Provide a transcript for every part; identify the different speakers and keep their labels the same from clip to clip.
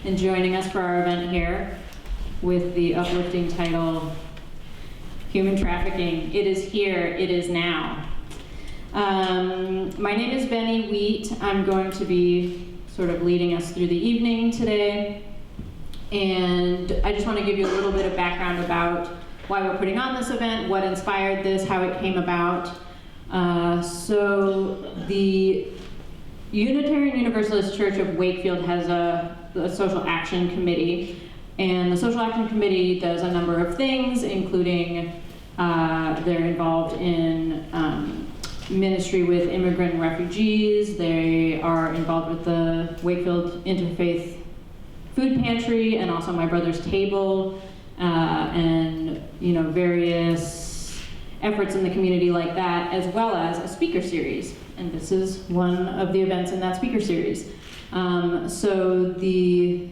Speaker 1: and joining us for our event here with the uplifting title, Human Trafficking. It is here, it is now. My name is Benny Wheat. I'm going to be sort of leading us through the evening today. And I just want to give you a little bit of background about why we're putting on this event, what inspired this, how it came about. So the Unitarian Universalist Church of Wakefield has a social action committee, and the social action committee does a number of things, including they're involved in ministry with immigrant and refugees. They are involved with the Wakefield Interfaith Food Pantry and also My Brother's Table, and various efforts in the community like that, as well as a speaker series. And this is one of the events in that speaker series. So the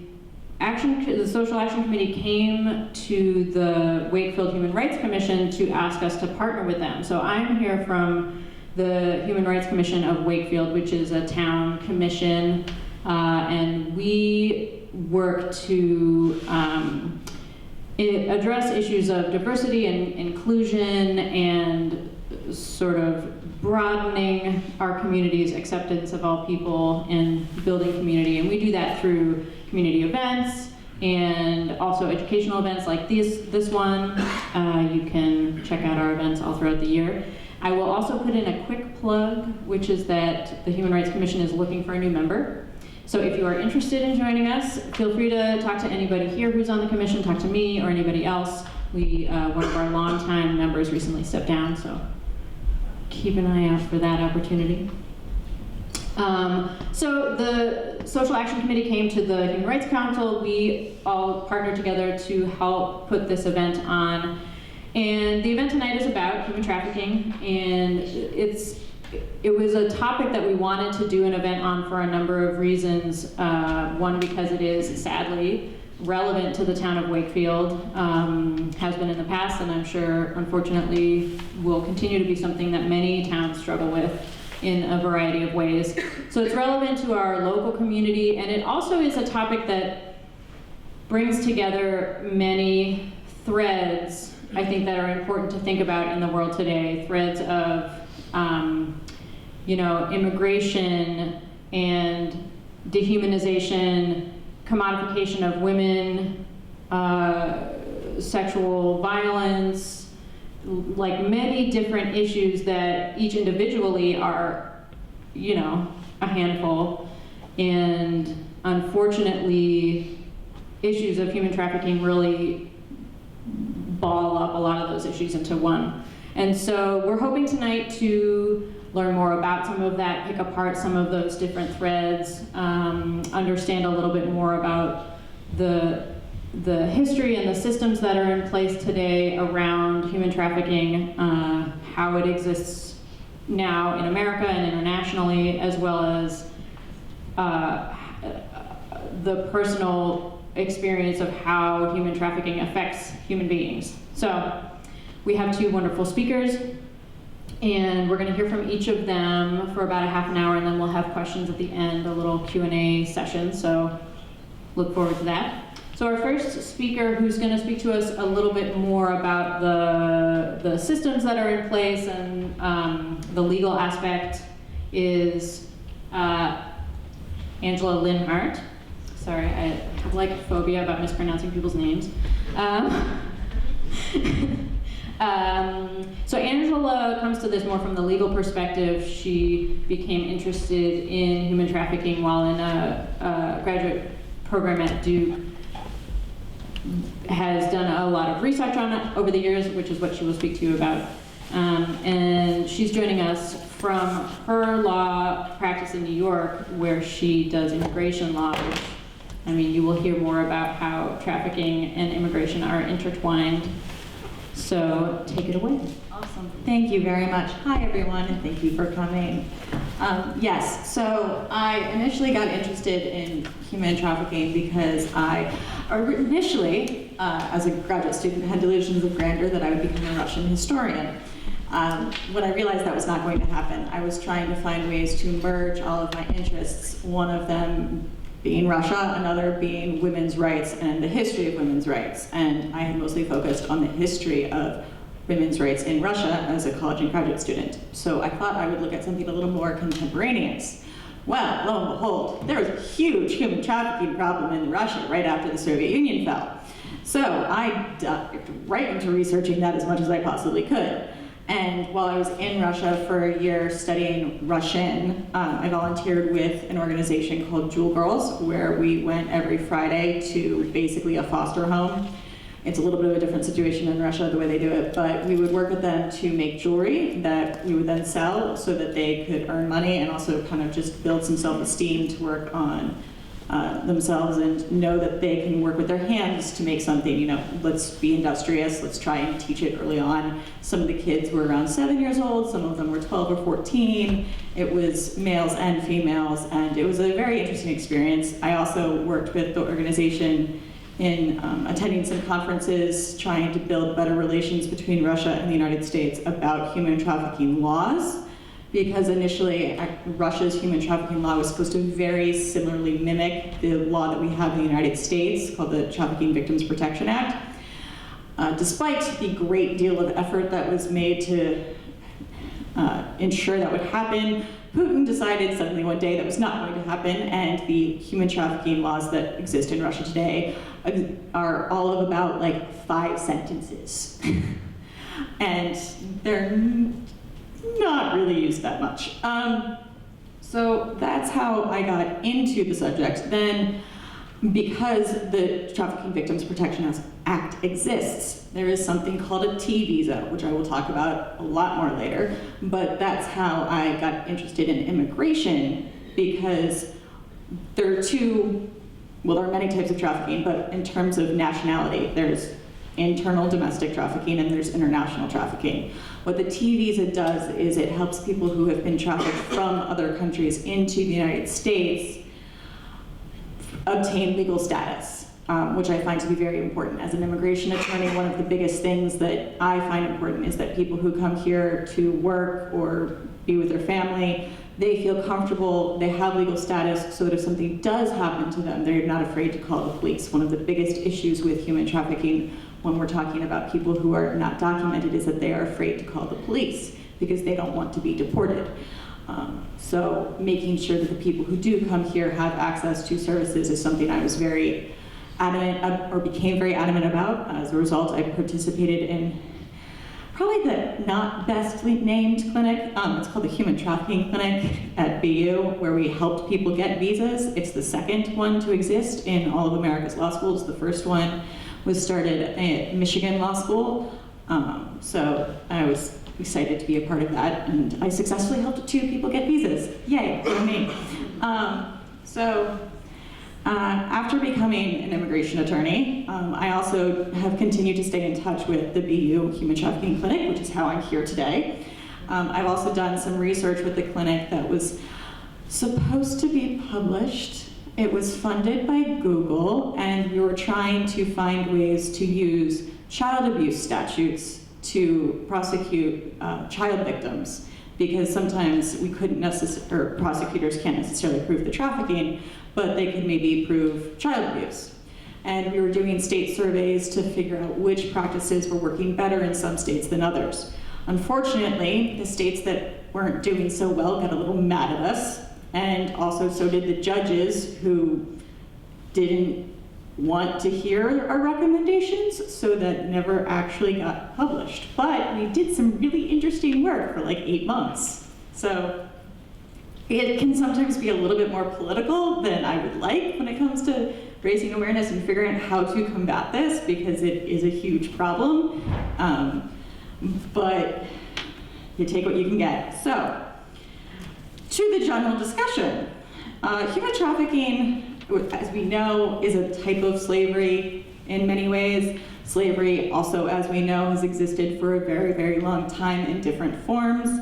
Speaker 1: Social Action Committee came to the Wakefield Human Rights Commission to ask us to partner with them. So I'm here from the Human Rights Commission of Wakefield, which is a town commission, and we work to address issues of diversity and inclusion and sort of broadening our community's acceptance of all people and building community. And we do that through community events and also educational events like this one. You can check out our events all throughout the year. I will also put in a quick plug, which is that the Human Rights Commission is looking for a new member. So if you are interested in joining us, feel free to talk to anybody here who's on the commission, talk to me or anybody else. One of our longtime members recently stepped down, so keep an eye out for that opportunity. So the Social Action Committee came to the Human Rights Council. We all partnered together to help put this event on. And the event tonight is about human trafficking, and it was a topic that we wanted to do an event on for a number of reasons. One, because it is sadly relevant to the town of Wakefield, has been in the past, and I'm sure, unfortunately, will continue to be something that many towns struggle with in a variety of ways. So it's relevant to our local community, and it also is a topic that brings together many threads, I think, that are important to think about in the world today. Threads of immigration and dehumanization, commodification of women, sexual violence, like many different issues that each individually are, a handful. And unfortunately, issues of human trafficking really ball up a lot of those issues into one. And so we're hoping tonight to learn more about some of that, pick apart some of those different threads, understand a little bit more about the history and the systems that are in place today around human trafficking, how it exists now in America and internationally, as well as the personal experience of how human trafficking affects human beings. So we have two wonderful speakers, and we're going to hear from each of them for about a half an hour, and then we'll have questions at the end, a little Q&A session, so look forward to that. So our first speaker, who's going to speak to us a little bit more about the systems that are in place and the legal aspect, is Angela Linhart. Sorry, I have like a phobia about mispronouncing people's names. So Angela comes to this more from the legal perspective. She became interested in human trafficking while in a graduate program at Duke, has done a lot of research on it over the years, which is what she will speak to you about. And she's joining us from her law practice in New York, where she does immigration law, which, I mean, you will hear more about how trafficking and immigration are intertwined. So take it away.
Speaker 2: Awesome. Thank you very much. Hi, everyone, and thank you for coming. Yes, so I initially got interested in human trafficking because I initially, as a graduate student, had delusions of grandeur that I would become a Russian historian. When I realized that was not going to happen, I was trying to find ways to merge all of my interests, one of them being Russia, another being women's rights and the history of women's rights. And I had mostly focused on the history of women's rights in Russia as a college and graduate student. So I thought I would look at something a little more contemporaneous. Well, lo and behold, there was a huge human trafficking problem in Russia right after the Soviet Union fell. So I dived right into researching that as much as I possibly could. And while I was in Russia for a year studying Russian, I volunteered with an organization called Jewel Girls, where we went every Friday to basically a foster home. It's a little bit of a different situation in Russia, the way they do it, but we would work with them to make jewelry that we would then sell so that they could earn money and also kind of just build some self-esteem to work on themselves and know that they can work with their hands to make something. You know, let's be industrious, let's try and teach it early on. Some of the kids were around 7 years old, some of them were 12 or 14. It was males and females, and it was a very interesting experience. I also worked with the organization in attending some conferences, trying to build better relations between Russia and the United States about human trafficking laws, because initially Russia's human trafficking law was supposed to very similarly mimic the law that we have in the United States called the Trafficking Victims Protection Act. Despite the great deal of effort that was made to ensure that would happen, Putin decided suddenly one day that was not going to happen, and the human trafficking laws that exist in Russia today are all of about like 5 sentences. And they're not really used that much. So that's how I got into the subject. Then, because the Trafficking Victims Protection Act exists, there is something called a T visa, which I will talk about a lot more later, but that's how I got interested in immigration, because there are there are many types of trafficking, but in terms of nationality, there's internal domestic trafficking and there's international trafficking. What the T visa does is it helps people who have been trafficked from other countries into the United States obtain legal status, which I find to be very important. As an immigration attorney, one of the biggest things that I find important is that people who come here to work or be with their family, they feel comfortable, they have legal status, so that if something does happen to them, they're not afraid to call the police. One of the biggest issues with human trafficking when we're talking about people who are not documented is that they are afraid to call the police because they don't want to be deported. So making sure that the people who do come here have access to services is something I was very adamant, or became very adamant about. As a result, I participated in probably the not best named clinic. It's called the Human Trafficking Clinic at BU, where we helped people get visas. It's the second one to exist in all of America's law schools. The first one was started at Michigan Law School. So I was excited to be a part of that, and I successfully helped 2 people get visas. Yay, for me. After becoming an immigration attorney, I also have continued to stay in touch with the BU Human Trafficking Clinic, which is how I'm here today. I've also done some research with the clinic that was supposed to be published. It was funded by Google, and we were trying to find ways to use child abuse statutes to prosecute child victims, because sometimes we couldn't or prosecutors can't necessarily prove the trafficking, but they could maybe prove child abuse. And we were doing state surveys to figure out which practices were working better in some states than others. Unfortunately, the states that weren't doing so well got a little mad at us, and also so did the judges, who didn't want to hear our recommendations, so that never actually got published. But we did some really interesting work for like 8 months. So it can sometimes be a little bit more political than I would like when it comes to raising awareness and figuring out how to combat this, because it is a huge problem. But you take what you can get. So, to the general discussion. Human trafficking, as we know, is a type of slavery in many ways. Slavery also, as we know, has existed for a very, very long time in different forms.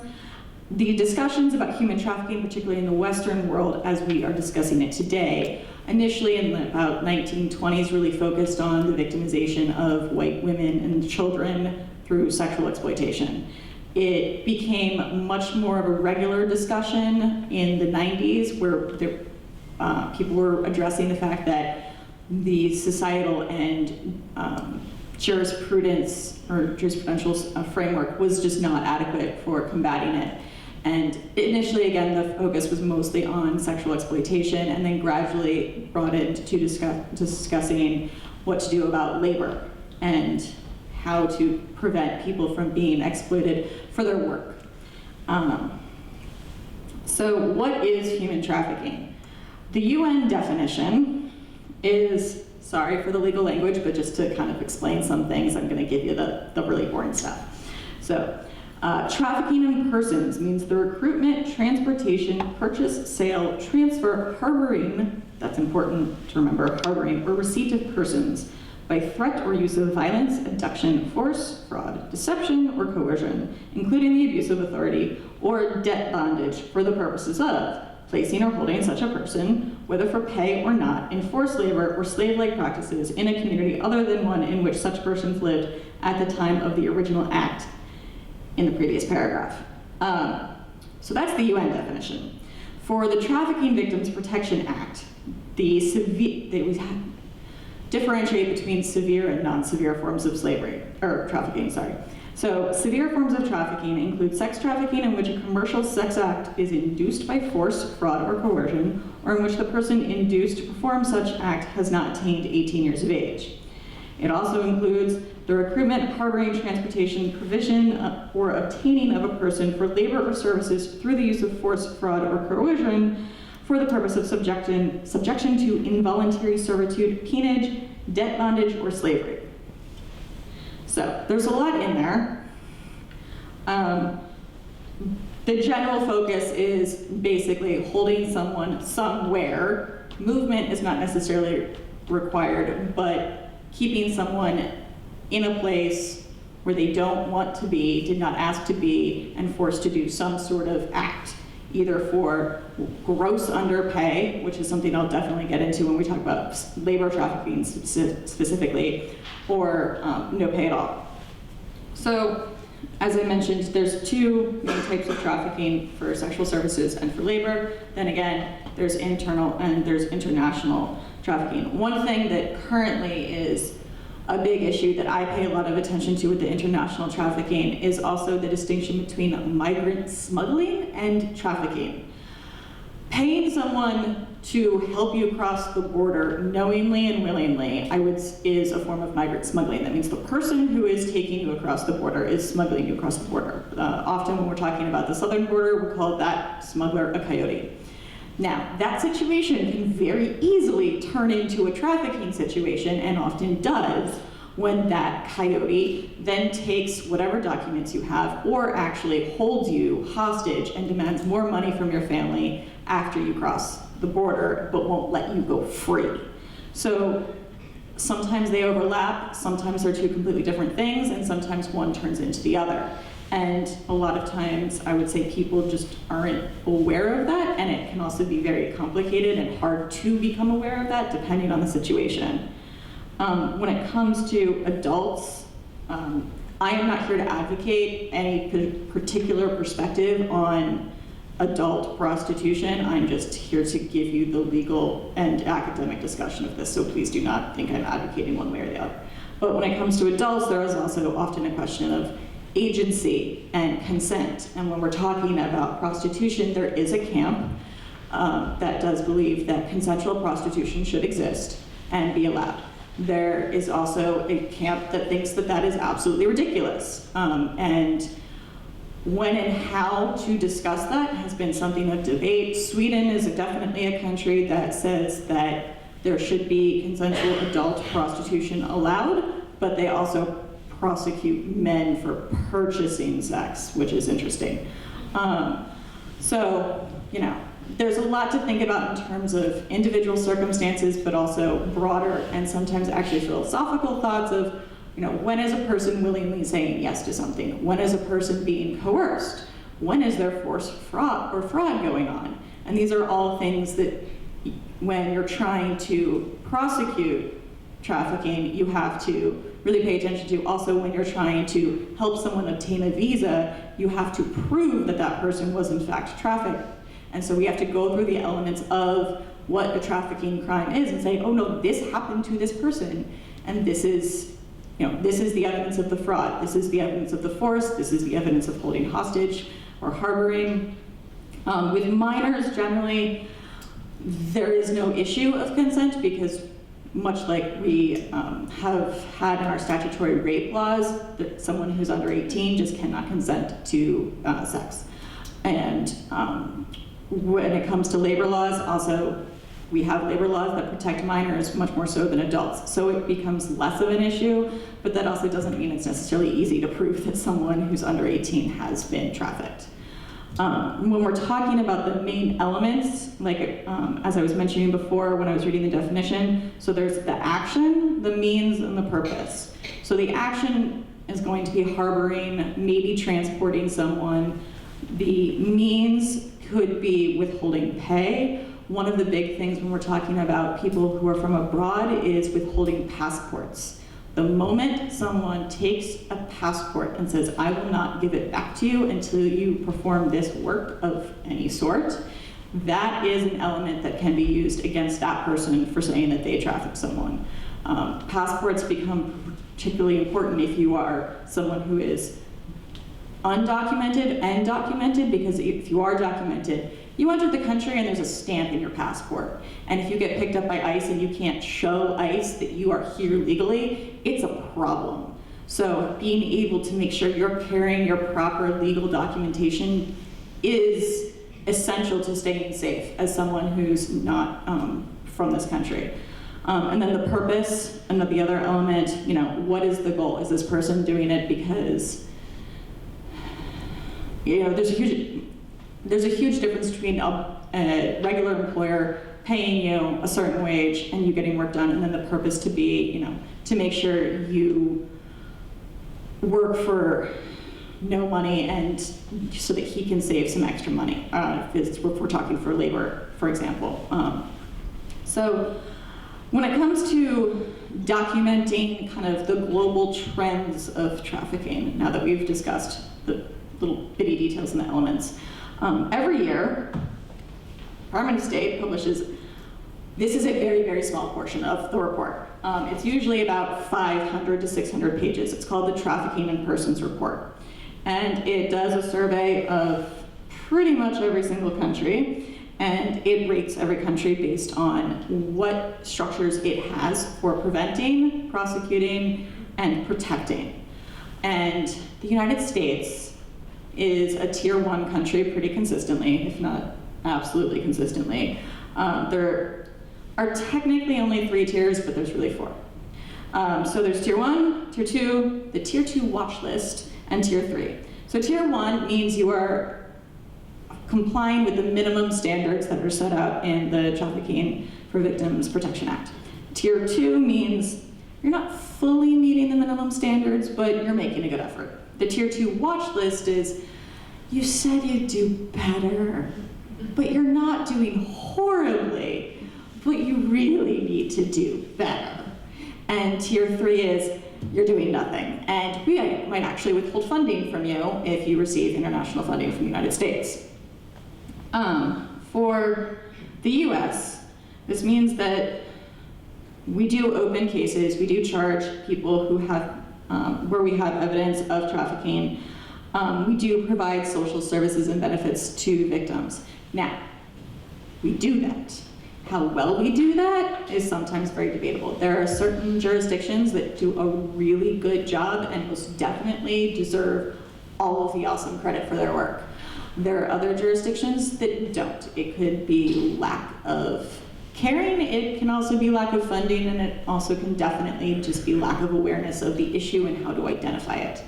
Speaker 2: The discussions about human trafficking, particularly in the Western world as we are discussing it today, initially in the about 1920s really focused on the victimization of white women and children through sexual exploitation. It became much more of a regular discussion in the 90s, where people were addressing the fact that the societal and jurisprudential framework was just not adequate for combating it. And initially, again, the focus was mostly on sexual exploitation, and then gradually brought into discussing what to do about labor and how to prevent people from being exploited for their work. So what is human trafficking? The UN definition is, sorry for the legal language, but just to kind of explain some things, I'm going to give you the really boring stuff. So, trafficking in persons means the recruitment, transportation, purchase, sale, transfer, harboring, that's important to remember, harboring, or receipt of persons by threat or use of violence, abduction, force, fraud, deception, or coercion, including the abuse of authority or debt bondage for the purposes of placing or holding such a person, whether for pay or not, in forced labor or slave-like practices in a community other than one in which such persons lived at the time of the original act in the previous paragraph. So that's the UN definition. For the Trafficking Victims Protection Act, they differentiate between severe and non-severe forms of trafficking, sorry. So severe forms of trafficking include sex trafficking in which a commercial sex act is induced by force, fraud, or coercion, or in which the person induced to perform such act has not attained 18 years of age. It also includes the recruitment, harboring, transportation, provision, or obtaining of a person for labor or services through the use of force, fraud, or coercion for the purpose of subjection to involuntary servitude, peonage, debt bondage, or slavery. So there's a lot in there. The general focus is basically holding someone somewhere. Movement is not necessarily required, but keeping someone in a place where they don't want to be, did not ask to be, and forced to do some sort of act, either for gross underpay, which is something I'll definitely get into when we talk about labor trafficking specifically, or no pay at all. So, as I mentioned, there's two main types of trafficking: for sexual services and for labor. Then again, there's internal and there's international trafficking. One thing that currently is a big issue that I pay a lot of attention to with the international trafficking is also the distinction between migrant smuggling and trafficking. Paying someone to help you cross the border knowingly and willingly, is a form of migrant smuggling. That means the person who is taking you across the border is smuggling you across the border. Often when we're talking about the southern border, we'll call that smuggler a coyote. Now, that situation can very easily turn into a trafficking situation, and often does, when that coyote then takes whatever documents you have, or actually holds you hostage and demands more money from your family after you cross the border, but won't let you go free. So sometimes they overlap, sometimes they're two completely different things, and sometimes one turns into the other. And a lot of times, I would say people just aren't aware of that, and it can also be very complicated and hard to become aware of that depending on the situation. When it comes to adults, I am not here to advocate any particular perspective on adult prostitution. I'm just here to give you the legal and academic discussion of this, so please do not think I'm advocating one way or the other. But when it comes to adults, there is also often a question of agency and consent. And when we're talking about prostitution, there is a camp that does believe that consensual prostitution should exist and be allowed. There is also a camp that thinks that that is absolutely ridiculous. And when and how to discuss that has been something of debate. Sweden is definitely a country that says that there should be consensual adult prostitution allowed, but they also prosecute men for purchasing sex, which is interesting. So, there's a lot to think about in terms of individual circumstances, but also broader and sometimes actually philosophical thoughts of, when is a person willingly saying yes to something? When is a person being coerced? When is there forced fraud going on? And these are all things that when you're trying to prosecute trafficking, you have to really pay attention to. Also, when you're trying to help someone obtain a visa, you have to prove that that person was in fact trafficked. And so we have to go through the elements of what a trafficking crime is and say, oh no, this happened to this person, and this is the evidence of the fraud, this is the evidence of the force, this is the evidence of holding hostage or harboring. With minors, generally, there is no issue of consent because much like we have had in our statutory rape laws, that someone who's under 18 just cannot consent to sex. And when it comes to labor laws, also, we have labor laws that protect minors much more so than adults. So it becomes less of an issue, but that also doesn't mean it's necessarily easy to prove that someone who's under 18 has been trafficked. When we're talking about the main elements, like as I was mentioning before when I was reading the definition, so there's the action, the means, and the purpose. So the action is going to be harboring, maybe transporting someone. The means could be withholding pay. One of the big things when we're talking about people who are from abroad is withholding passports. The moment someone takes a passport and says, I will not give it back to you until you perform this work of any sort, that is an element that can be used against that person for saying that they trafficked someone. Passports become particularly important if you are someone who is undocumented and documented, because if you are documented, you enter the country and there's a stamp in your passport. And if you get picked up by ICE and you can't show ICE that you are here legally, it's a problem. So being able to make sure you're carrying your proper legal documentation is essential to staying safe as someone who's not from this country. And then the purpose, and the other element, what is the goal? Is this person doing it because, there's a huge difference between a regular employer paying you a certain wage and you getting work done, and then the purpose to be, to make sure you work for no money and so that he can save some extra money, if we're talking for labor, for example. So when it comes to documenting kind of the global trends of trafficking, now that we've discussed the little bitty details and the elements, every year, Department of State publishes, this is a very, very small portion of the report. It's usually about 500 to 600 pages. It's called the Trafficking in Persons Report. And it does a survey of pretty much every single country, and it rates every country based on what structures it has for preventing, prosecuting, and protecting. And the United States is a tier 1 country pretty consistently, if not absolutely consistently. There are technically only 3 tiers, but there's really 4. So there's tier 1, tier 2, the tier 2 watch list, and tier 3. So tier 1 means you are complying with the minimum standards that are set out in the Trafficking for Victims Protection Act. Tier 2 means you're not fully meeting the minimum standards, but you're making a good effort. The tier 2 watch list is, you said you'd do better, but you're not doing horribly, but you really need to do better. And tier 3 is, you're doing nothing, and we might actually withhold funding from you if you receive international funding from the United States. For the US, this means that we do open cases, we do charge people who have, where we have evidence of trafficking. We do provide social services and benefits to victims. Now, we do that. How well we do that is sometimes very debatable. There are certain jurisdictions that do a really good job and most definitely deserve all of the awesome credit for their work. There are other jurisdictions that don't. It could be lack of caring, it can also be lack of funding, and it also can definitely just be lack of awareness of the issue and how to identify it.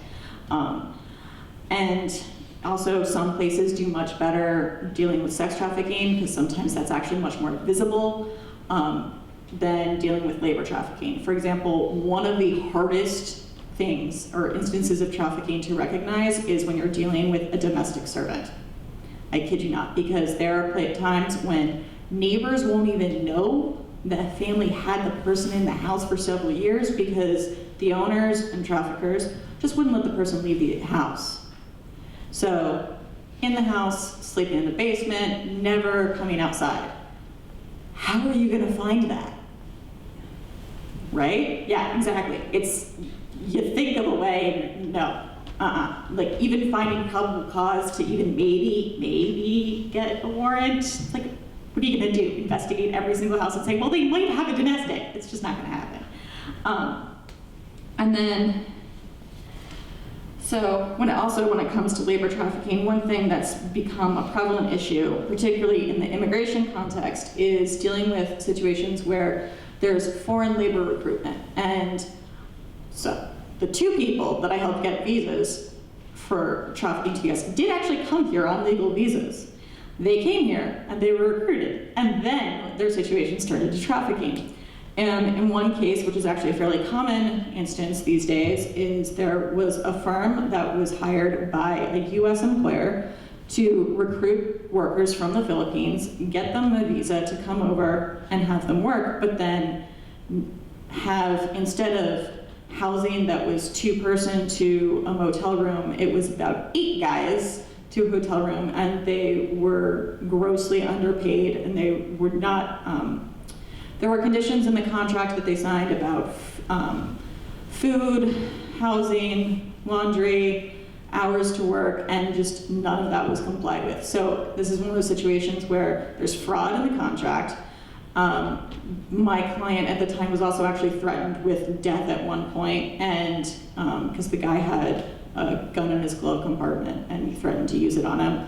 Speaker 2: And also some places do much better dealing with sex trafficking, because sometimes that's actually much more visible than dealing with labor trafficking. For example, one of the hardest things or instances of trafficking to recognize is when you're dealing with a domestic servant. I kid you not, because there are times when neighbors won't even know that a family had the person in the house for several years because the owners and traffickers just wouldn't let the person leave the house. So in the house, sleeping in the basement, never coming outside. how are you going to find that? Right? Yeah, exactly. You think of a way, no. Like, even finding probable cause to even maybe get a warrant, like, what are you going to do? Investigate every single house and say, well, they might have a domestic. It's just not going to happen. And then, so when it comes to labor trafficking, one thing that's become a prevalent issue, particularly in the immigration context, is dealing with situations where there's foreign labor recruitment. And so the two people that I helped get visas for trafficking to the US did actually come here on legal visas. They came here and they were recruited, and then their situation started to trafficking. And in one case, which is actually a fairly common instance these days, is there was a firm that was hired by a US employer to recruit workers from the Philippines, get them a visa to come over and have them work, but then have, instead of housing that was 2-person to a motel room, it was about 8 guys to a hotel room, and they were grossly underpaid, and they were not, there were conditions in the contract that they signed about food, housing, laundry, hours to work, and just none of that was complied with. So this is one of those situations where there's fraud in the contract. My client at the time was also actually threatened with death at one point, and because the guy had a gun in his glove compartment and he threatened to use it on him.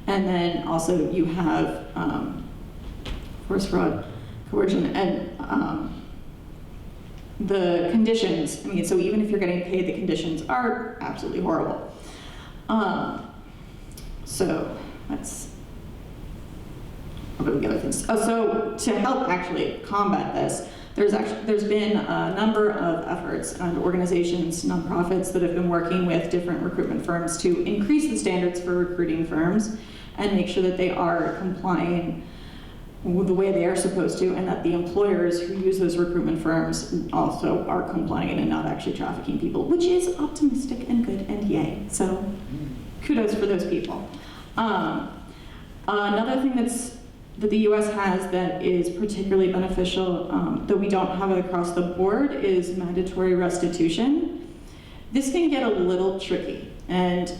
Speaker 2: And then also you have force, fraud, coercion, and the conditions. I mean, so even if you're getting paid, the conditions are absolutely horrible. So that's what are the other things. Oh, so to help actually combat this, there's been a number of efforts and organizations, nonprofits that have been working with different recruitment firms to increase the standards for recruiting firms and make sure that they are complying with the way they are supposed to, and that the employers who use those recruitment firms also are complying and not actually trafficking people, which is optimistic and good and yay. So kudos for those people. Another thing that the US has that is particularly beneficial, though we don't have it across the board, is mandatory restitution. This can get a little tricky, and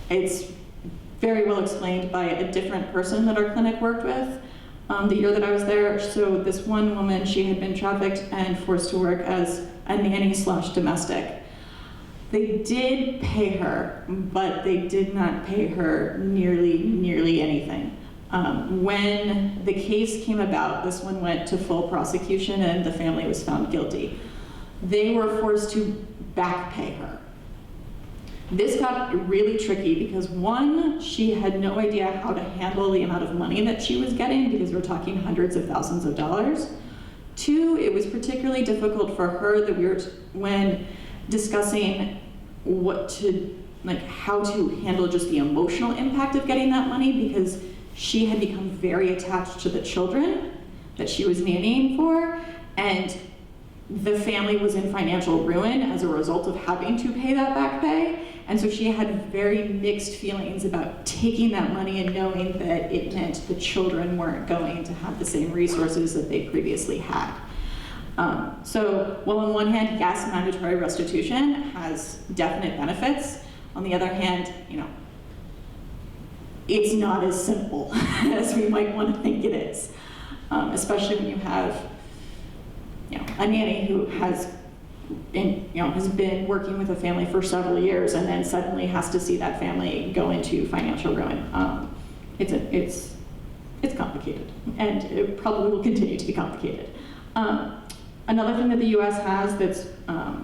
Speaker 2: it's very well explained by a different person that our clinic worked with the year that I was there. So this one woman, she had been trafficked and forced to work as a nanny/domestic. They did pay her, but they did not pay her nearly anything. When the case came about, this one went to full prosecution and the family was found guilty. They were forced to back pay her. This got really tricky because, one, she had no idea how to handle the amount of money that she was getting, because we're talking hundreds of thousands of dollars. Two, it was particularly difficult for her that when discussing how to handle just the emotional impact of getting that money, because she had become very attached to the children that she was nannying for, and the family was in financial ruin as a result of having to pay that back pay. And so she had very mixed feelings about taking that money and knowing that it meant the children weren't going to have the same resources that they previously had. So, while on one hand, yes, mandatory restitution has definite benefits. On the other hand, it's not as simple as we might want to think it is, especially when you have, a nanny who has been working with a family for several years and then suddenly has to see that family go into financial ruin. It's complicated, and it probably will continue to be complicated. Another thing that the U.S. has that's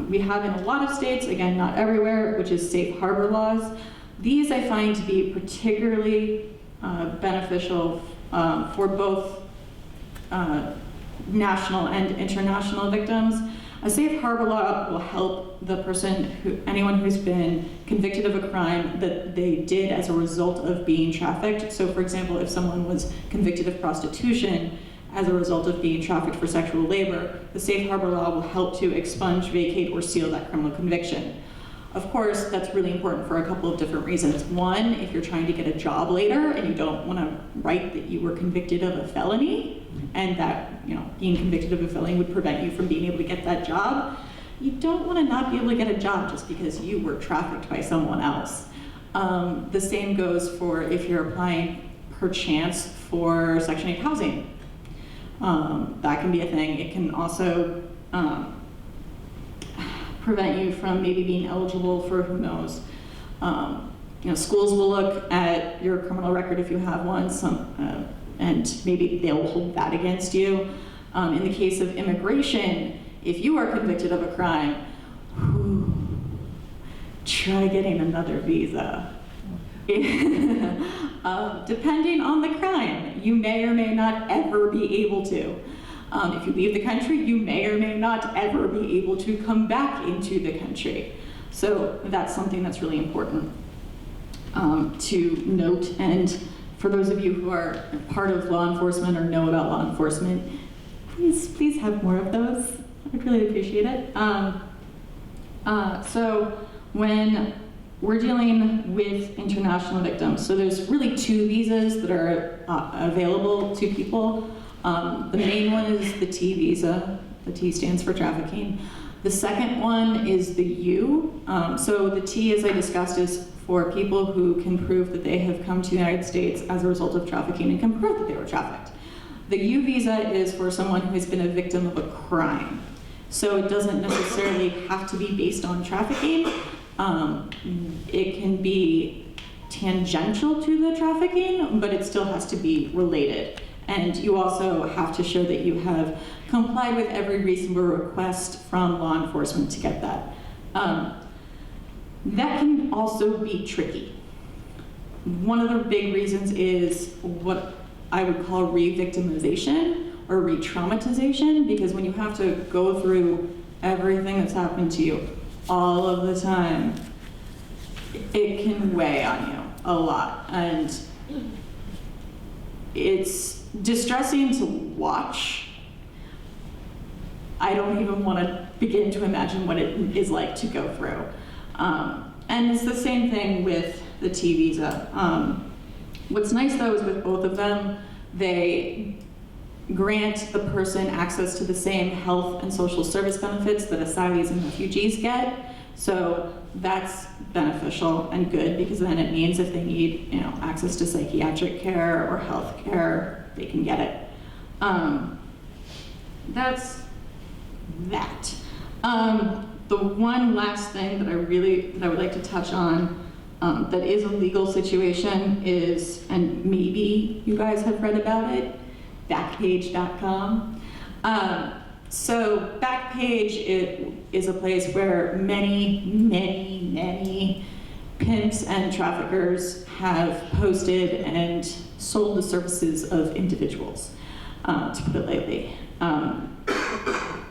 Speaker 2: we have in a lot of states, again, not everywhere, which is safe harbor laws. These I find to be particularly beneficial for both national and international victims. A safe harbor law will help anyone who's been convicted of a crime that they did as a result of being trafficked. So, for example, if someone was convicted of prostitution as a result of being trafficked for sexual labor, the safe harbor law will help to expunge, vacate, or seal that criminal conviction. Of course, that's really important for a couple of different reasons. One, if you're trying to get a job later and you don't want to write that you were convicted of a felony, and that, you know, being convicted of a felony would prevent you from being able to get that job, you don't want to not be able to get a job just because you were trafficked by someone else. The same goes for if you're applying perchance for Section 8 housing. That can be a thing. It can also prevent you from maybe being eligible for, who knows, you know, schools will look at your criminal record if you have one, and maybe they'll hold that against you. In the case of immigration, if you are convicted of a crime, try getting another visa. Depending on the crime, you may or may not ever be able to. If you leave the country, you may or may not ever be able to come back into the country. So that's something that's really important to note. And for those of you who are part of law enforcement or know about law enforcement, please have more of those. I'd really appreciate it. So when we're dealing with international victims, so there's really two visas that are available to people. The main one is the T visa. The T stands for trafficking. The second one is the U. So the T, as I discussed, is for people who can prove that they have come to the United States as a result of trafficking and can prove that they were trafficked. The U visa is for someone who has been a victim of a crime. So it doesn't necessarily have to be based on trafficking. It can be tangential to the trafficking, but it still has to be related. And you also have to show that you have complied with every reasonable request from law enforcement to get that. That can also be tricky. One of the big reasons is what I would call re-victimization or re-traumatization, because when you have to go through everything that's happened to you all of the time, it can weigh on you a lot. And it's distressing to watch. I don't even want to begin to imagine what it is like to go through. And it's the same thing with the T visa. What's nice though is with both of them, they grant the person access to the same health and social service benefits that asylees and refugees get. So that's beneficial and good, because then it means if they need, you know, access to psychiatric care or health care, they can get it. That's that. The one last thing that I would like to touch on that is a legal situation is, and maybe you guys have read about it, Backpage.com. So Backpage, it is a place where many pimps and traffickers have posted and sold the services of individuals, to put it lightly.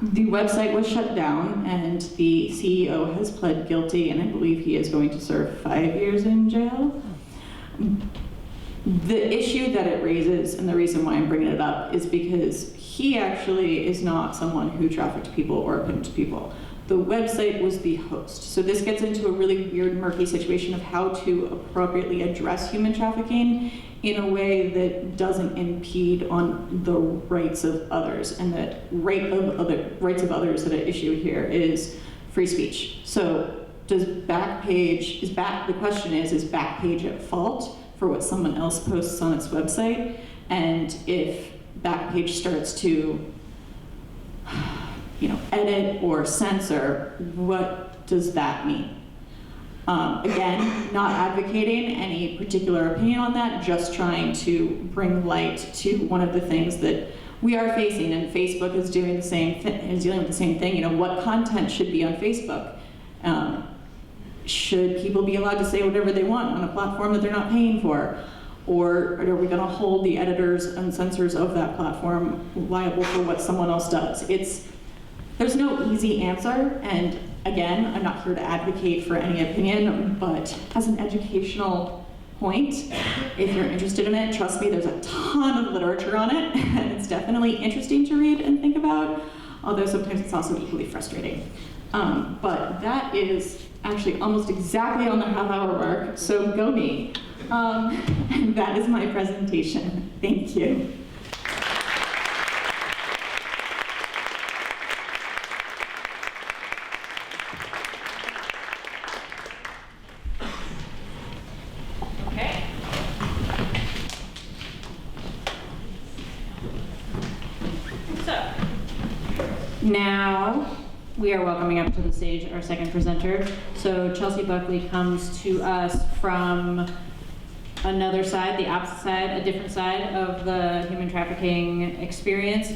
Speaker 2: The website was shut down and the CEO has pled guilty, and I believe he is going to serve 5 years in jail. The issue that it raises, and the reason why I'm bringing it up, is because he actually is not someone who trafficked people or pimped people. The website was the host. So this gets into a really weird, murky situation of how to appropriately address human trafficking in a way that doesn't impede on the rights of others. And the rights of others that are issued here is free speech. So does Backpage, the question is Backpage at fault for what someone else posts on its website? And if Backpage starts to, you know, edit or censor, what does that mean? Again, not advocating any particular opinion on that, just trying to bring light to one of the things that we are facing, and Facebook is doing the same thing, is dealing with the same thing. You know, what content should be on Facebook? Should people be allowed to say whatever they want on a platform that they're not paying for? Or are we going to hold the editors and censors of that platform liable for what someone else does? There's no easy answer, and again, I'm not here to advocate for any opinion, but as an educational point, if you're interested in it, trust me, there's a ton of literature on it, and it's definitely interesting to read and think about. although sometimes it's also equally frustrating. But that is actually almost exactly on the half-hour mark, so go me. And that is my presentation. Thank you.
Speaker 1: Okay. So, now we are welcoming up to the stage our second presenter. So Chelsea Buckley comes to us from another side, the opposite side, a different side of the human trafficking experience.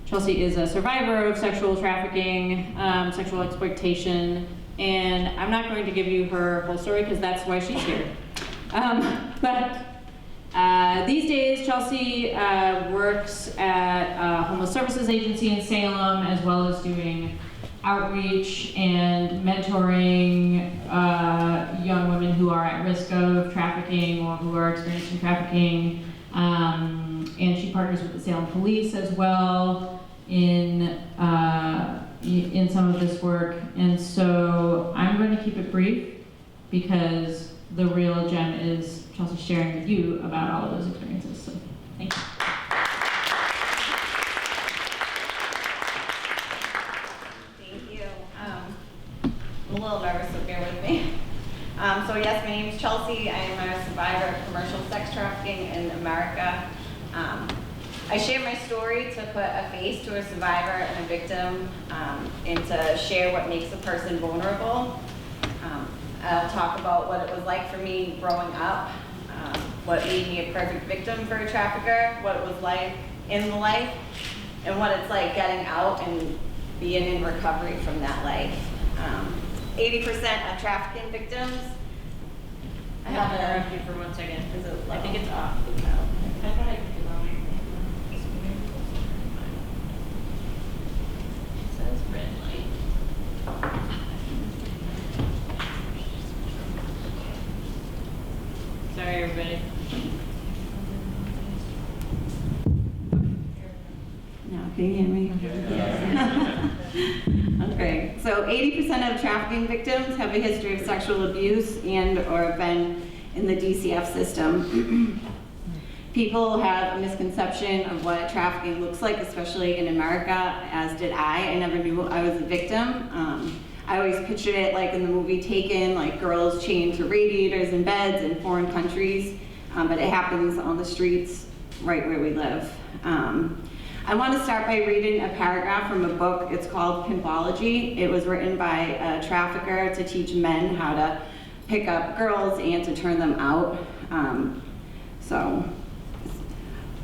Speaker 1: Chelsea is a survivor of sexual trafficking, sexual exploitation, and I'm not going to give you her whole story because that's why she's here. These days, Chelsea works at a homeless services agency in Salem, as well as doing outreach and mentoring young women who are at risk of trafficking or who are experiencing trafficking. And she partners with the Salem Police as well in some of this work. And so I'm going to keep it brief because the real gem is Chelsea sharing with you about all of those experiences. So thank you.
Speaker 3: I'm a little nervous, so bear with me. So yes, my name is Chelsea. I am a survivor of commercial sex trafficking in America. I share my story to put a face to a survivor and a victim, and to share what makes a person vulnerable. I'll talk about what it was like for me growing up, what made me a perfect victim for a trafficker, what it was like in the life, and what it's like getting out and being in recovery from that life. 80% of trafficking victims.
Speaker 1: I have to interrupt you for 1 second.
Speaker 3: Is it
Speaker 1: I think
Speaker 3: level?
Speaker 1: it's off. It says red light. Sorry, everybody.
Speaker 2: Now, can you hear me? Yes. Okay, so 80% of trafficking victims have a history of sexual abuse and or have been in the DCF system. People have a misconception of what trafficking looks like, especially in America, as did I. I never knew I was a victim. I always pictured it like in the movie Taken, like girls chained to radiators and beds in foreign countries, but it happens on the streets right where we live. I want to start by reading a paragraph from a book. It's called Pimpology. It was written by a trafficker to teach men how to pick up girls and to turn them out.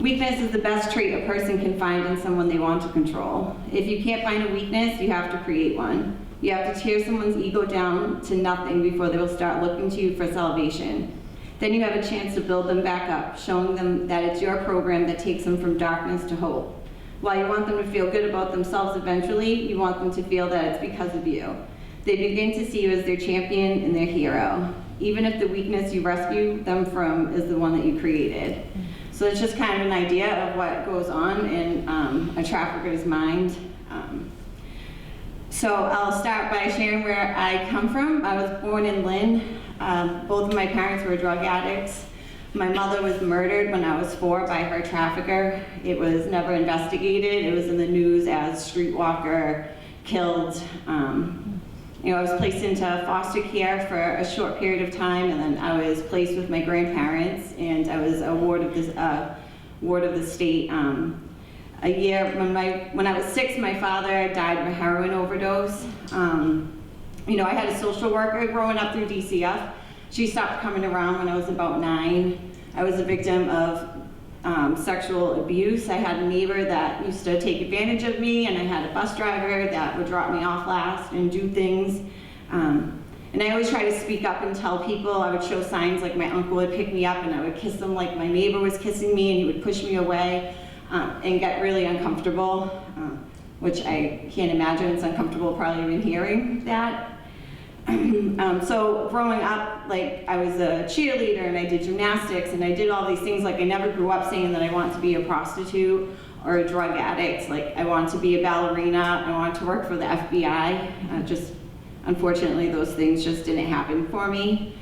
Speaker 2: Weakness is the best trait a person can find in someone they want to control. If you can't find a weakness, you have to create one. You have to tear someone's ego down to nothing before they will start looking to you for salvation. Then you have a chance to build them back up, showing them that it's your program that takes them from darkness to hope. While you want them to feel good about themselves eventually, you want them to feel that it's because of you. They begin to see you as their champion and their hero, even if the weakness you rescue them from is the one that you created. So it's just kind of an idea of what goes on in a trafficker's mind. So I'll start by sharing where I come from. I was born in Lynn. Both of my parents were drug addicts. My mother was murdered when I was 4 by her trafficker. It was never investigated. It was in the news as streetwalker, killed. I was placed into foster care for a short period of time, and then I was placed with my grandparents, and I was a ward of the state. A year when I was 6, my father died of a heroin overdose. I had a social worker growing up through DCF. She stopped coming around when I was about 9. I was a victim of sexual abuse. I had a neighbor that used to take advantage of me, and I had a bus driver that would drop me off last and do things. And I always try to speak up and tell people. I would show signs like my uncle would pick me up and I would kiss him like my neighbor was kissing me, and he would push me away and get really uncomfortable, which I can't imagine. It's uncomfortable probably even hearing that. So growing up, I was a cheerleader and I did gymnastics and I did all these things. I never grew up saying that I want to be a prostitute or a drug addict. Like, I wanted to be a ballerina, I wanted to work for the FBI. Just, unfortunately, those things just didn't happen for me.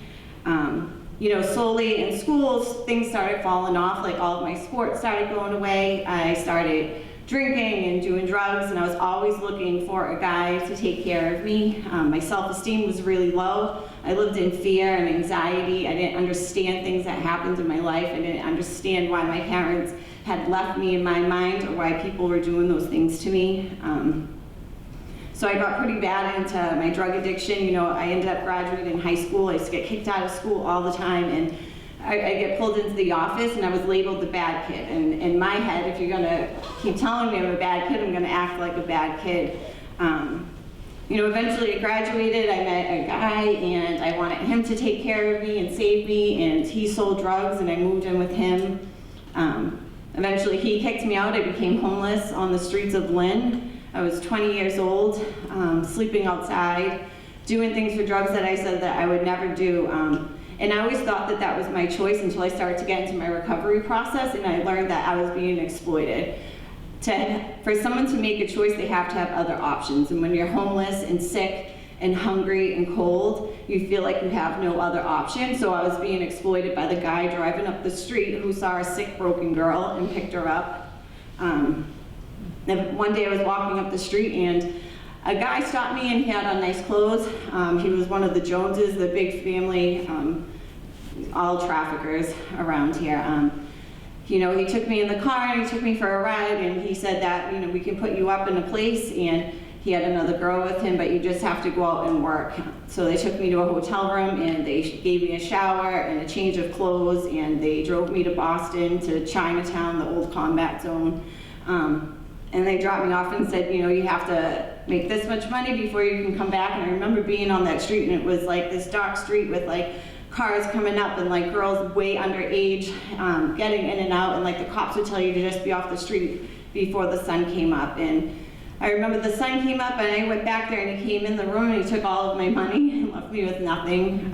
Speaker 2: You know, slowly in schools, things started falling off, like all of my sports started going away. I started drinking and doing drugs, and I was always looking for a guy to take care of me. My self-esteem was really low. I lived in fear and anxiety. I didn't understand things that happened in my life. I didn't understand why my parents had left me in my mind or why people were doing those things to me. So I got pretty bad into my drug addiction. You know, I ended up graduating high school. I used to get kicked out of school all the time, and I get pulled into the office, and I was labeled the bad kid. And in my head, if you're gonna keep telling me I'm a bad kid, I'm gonna act like a bad kid. You know, eventually I graduated, I met a guy, and I wanted him to take care of me and save me, and he sold drugs, and I moved in with him. Eventually he kicked me out. I became homeless on the streets of Lynn. I was 20 years old, sleeping outside, doing things for drugs that I said that I would never do. And I always thought that that was my choice until I started to get into my recovery process, and I learned that I was being exploited. For someone to make a choice, they have to have other options. And when you're homeless and sick and hungry and cold, you feel like you have no other option. So I was being exploited by the guy driving up the street who saw a sick, broken girl and picked her up. And one day I was walking up the street, and a guy stopped me, and he had on nice clothes. He was one of the Joneses, the big family, all traffickers around here. You know, he took me in the car, and he took me for a ride, and he said that, you know, we can put you up in a place, and he had another girl with him, but you just have to go out and work. So they took me to a hotel room, and they gave me a shower and a change of clothes, and they drove me to Boston, to Chinatown, the old combat zone. And they dropped me off and said, you know, you have to make this much money before you can come back. And I remember being on that street, and it was like this dark street with like cars coming up and like girls way underage getting in and out, and like the cops would tell you to just be off the street before the sun came up. And I remember the sun came up, and I went back there, and he came in the room, and he took all of my money and left me with nothing.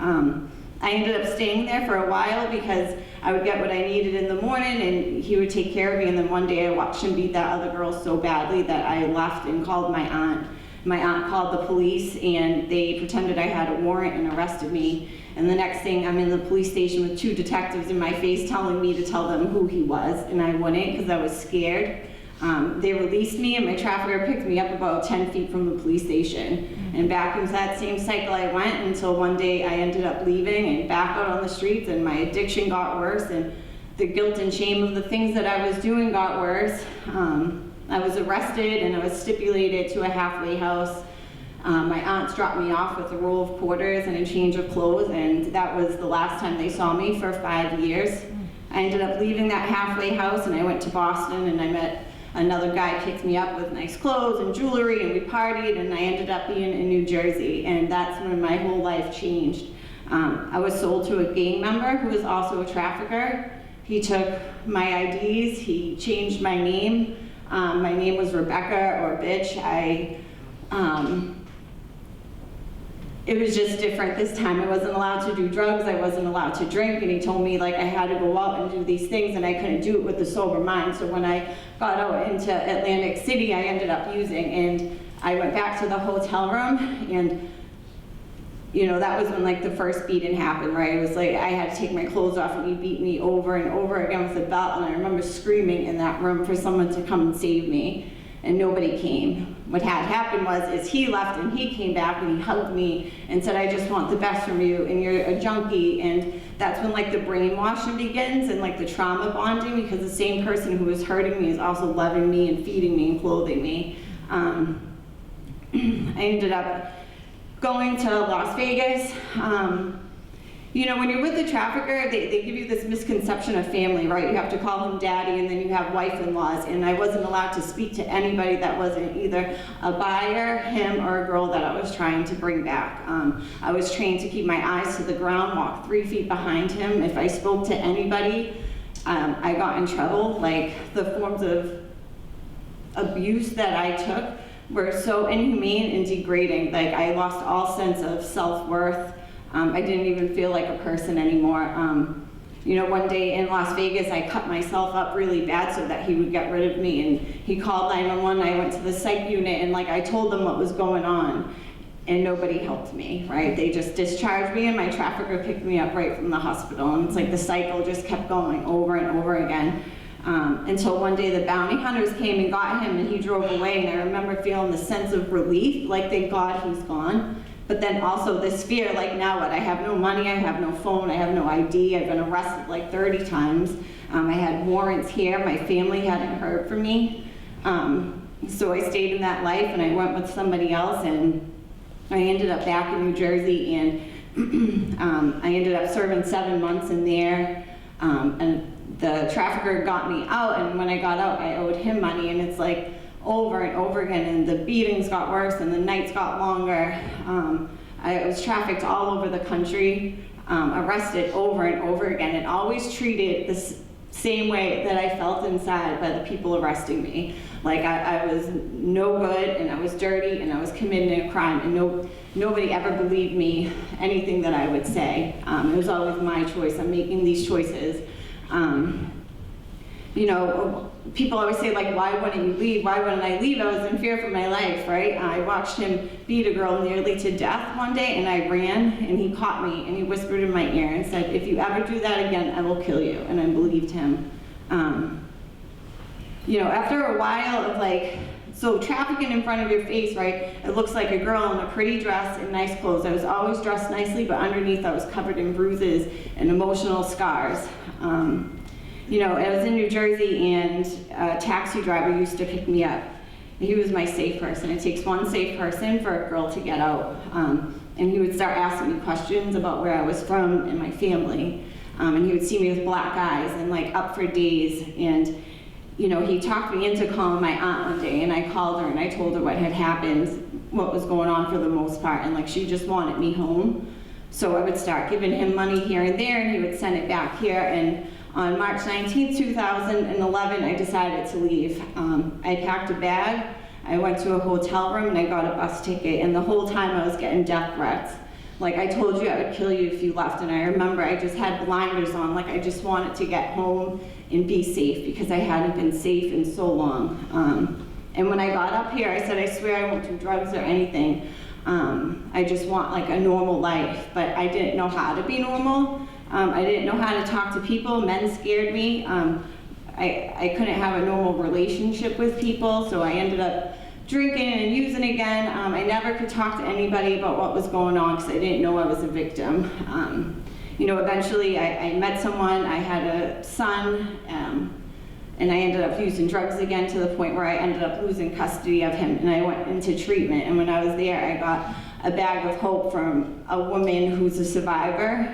Speaker 2: I ended up staying there for a while because I would get what I needed in the morning, and he would take care of me. And then one day I watched him beat that other girl so badly that I left and called my aunt. My aunt called the police, and they pretended I had a warrant and arrested me. And the next thing, I'm in the police station with 2 detectives in my face telling me to tell them who he was, and I wouldn't because I was scared. They released me, and my trafficker picked me up about 10 feet from the police station. And back into that same cycle I went until one day I ended up leaving and back out on the streets, and my addiction got worse, and the guilt and shame of the things that I was doing got worse. I was arrested, and I was stipulated to a halfway house. My aunts dropped me off with a roll of quarters and a change of clothes, and that was the last time they saw me for 5 years. I ended up leaving that halfway house, and I went to Boston, and I met another guy. Picked me up with nice clothes and jewelry, and we partied, and I ended up being in New Jersey, and that's when my whole life changed. I was sold to a gang member who was also a trafficker. He took my IDs, he changed my name. My name was Rebecca or Bitch. It was just different this time. I wasn't allowed to do drugs, I wasn't allowed to drink, and he told me like I had to go out and do these things, and I couldn't do it with a sober mind. So when I got out into Atlantic City, I ended up using, and I went back to the hotel room, and you know, that was when like the first beating happened, right? It was like I had to take my clothes off, and he beat me over and over again with a belt, and I remember screaming in that room for someone to come and save me, and nobody came. What had happened is he left, and he came back, and he hugged me and said, I just want the best from you, and you're a junkie. And that's when like the brainwashing begins, and like the trauma bonding, because the same person who was hurting me is also loving me and feeding me and clothing me. I ended up going to Las Vegas. You know, when you're with the trafficker, they give you this misconception of family, right? You have to call him daddy, and then you have wife-in-laws, and I wasn't allowed to speak to anybody that wasn't either a buyer, him, or a girl that I was trying to bring back. I was trained to keep my eyes to the ground, walk 3 feet behind him. If I spoke to anybody, I got in trouble. Like, the forms of abuse that I took were so inhumane and degrading. Like, I lost all sense of self-worth. I didn't even feel like a person anymore.
Speaker 4: You know, one day in Las Vegas, I cut myself up really bad so that he would get rid of me, and he called 911. I went to the psych unit, and like I told them what was going on, and nobody helped me, right? They just discharged me, and my trafficker picked me up right from the hospital, and it's like the cycle just kept going over and over again. Until one day the bounty hunters came and got him, and he drove away, and I remember feeling the sense of relief, like thank God he's gone. But then also this fear, like now what? I have no money, I have no phone, I have no ID, I've been arrested like 30 times. I had warrants here, my family hadn't heard from me. So I stayed in that life, and I went with somebody else, and I ended up back in New Jersey, and I ended up serving 7 months in there. And the trafficker got me out, and when I got out, I owed him money, and it's like over and over again, and the beatings got worse, and the nights got longer. I was trafficked all over the country, arrested over and over again, and always treated the same way that I felt inside by the people arresting me. Like I was no good, and I was dirty, and I was committing a crime, and nobody ever believed me, anything that I would say. It was always my choice. I'm making these choices. You know, people always say, like, why wouldn't you leave? Why wouldn't I leave? I was in fear for my life, right? I watched him beat a girl nearly to death one day, and I ran, and he caught me, and he whispered in my ear and said, if you ever do that again, I will kill you. And I believed him. You know, after a while of like, so trafficking in front of your face, right? It looks like a girl in a pretty dress and nice clothes. I was always dressed nicely, but underneath I was covered in bruises and emotional scars. You know, I was in New Jersey, and a taxi driver used to pick me up. He was my safe person. It takes one safe person for a girl to get out. And he would start asking me questions about where I was from and my family. And he would see me with black eyes and like up for days. And you know, he talked me into calling my aunt one day, and I called her and I told her what had happened, what was going on for the most part, and like she just wanted me home. So I would start giving him money here and there, and he would send it back here. And on March 19, 2011, I decided to leave. I packed a bag, I went to a hotel room, and I got a bus ticket, and the whole time I was getting death threats. Like, I told you I would kill you if you left, and I remember I just had blinders on, like I just wanted to get home and be safe, because I hadn't been safe in so long. And when I got up here, I said, I swear I won't do drugs or anything. I just want like a normal life, but I didn't know how to be normal. I didn't know how to talk to people. Men scared me. I couldn't have a normal relationship with people, so I ended up drinking and using again. I never could talk to anybody about what was going on because I didn't know I was a victim. You know, eventually I met someone, I had a son, and I ended up using drugs again to the point where I ended up losing custody of him, and I went into treatment. And when I was there, I got a bag of hope from a woman who's a survivor.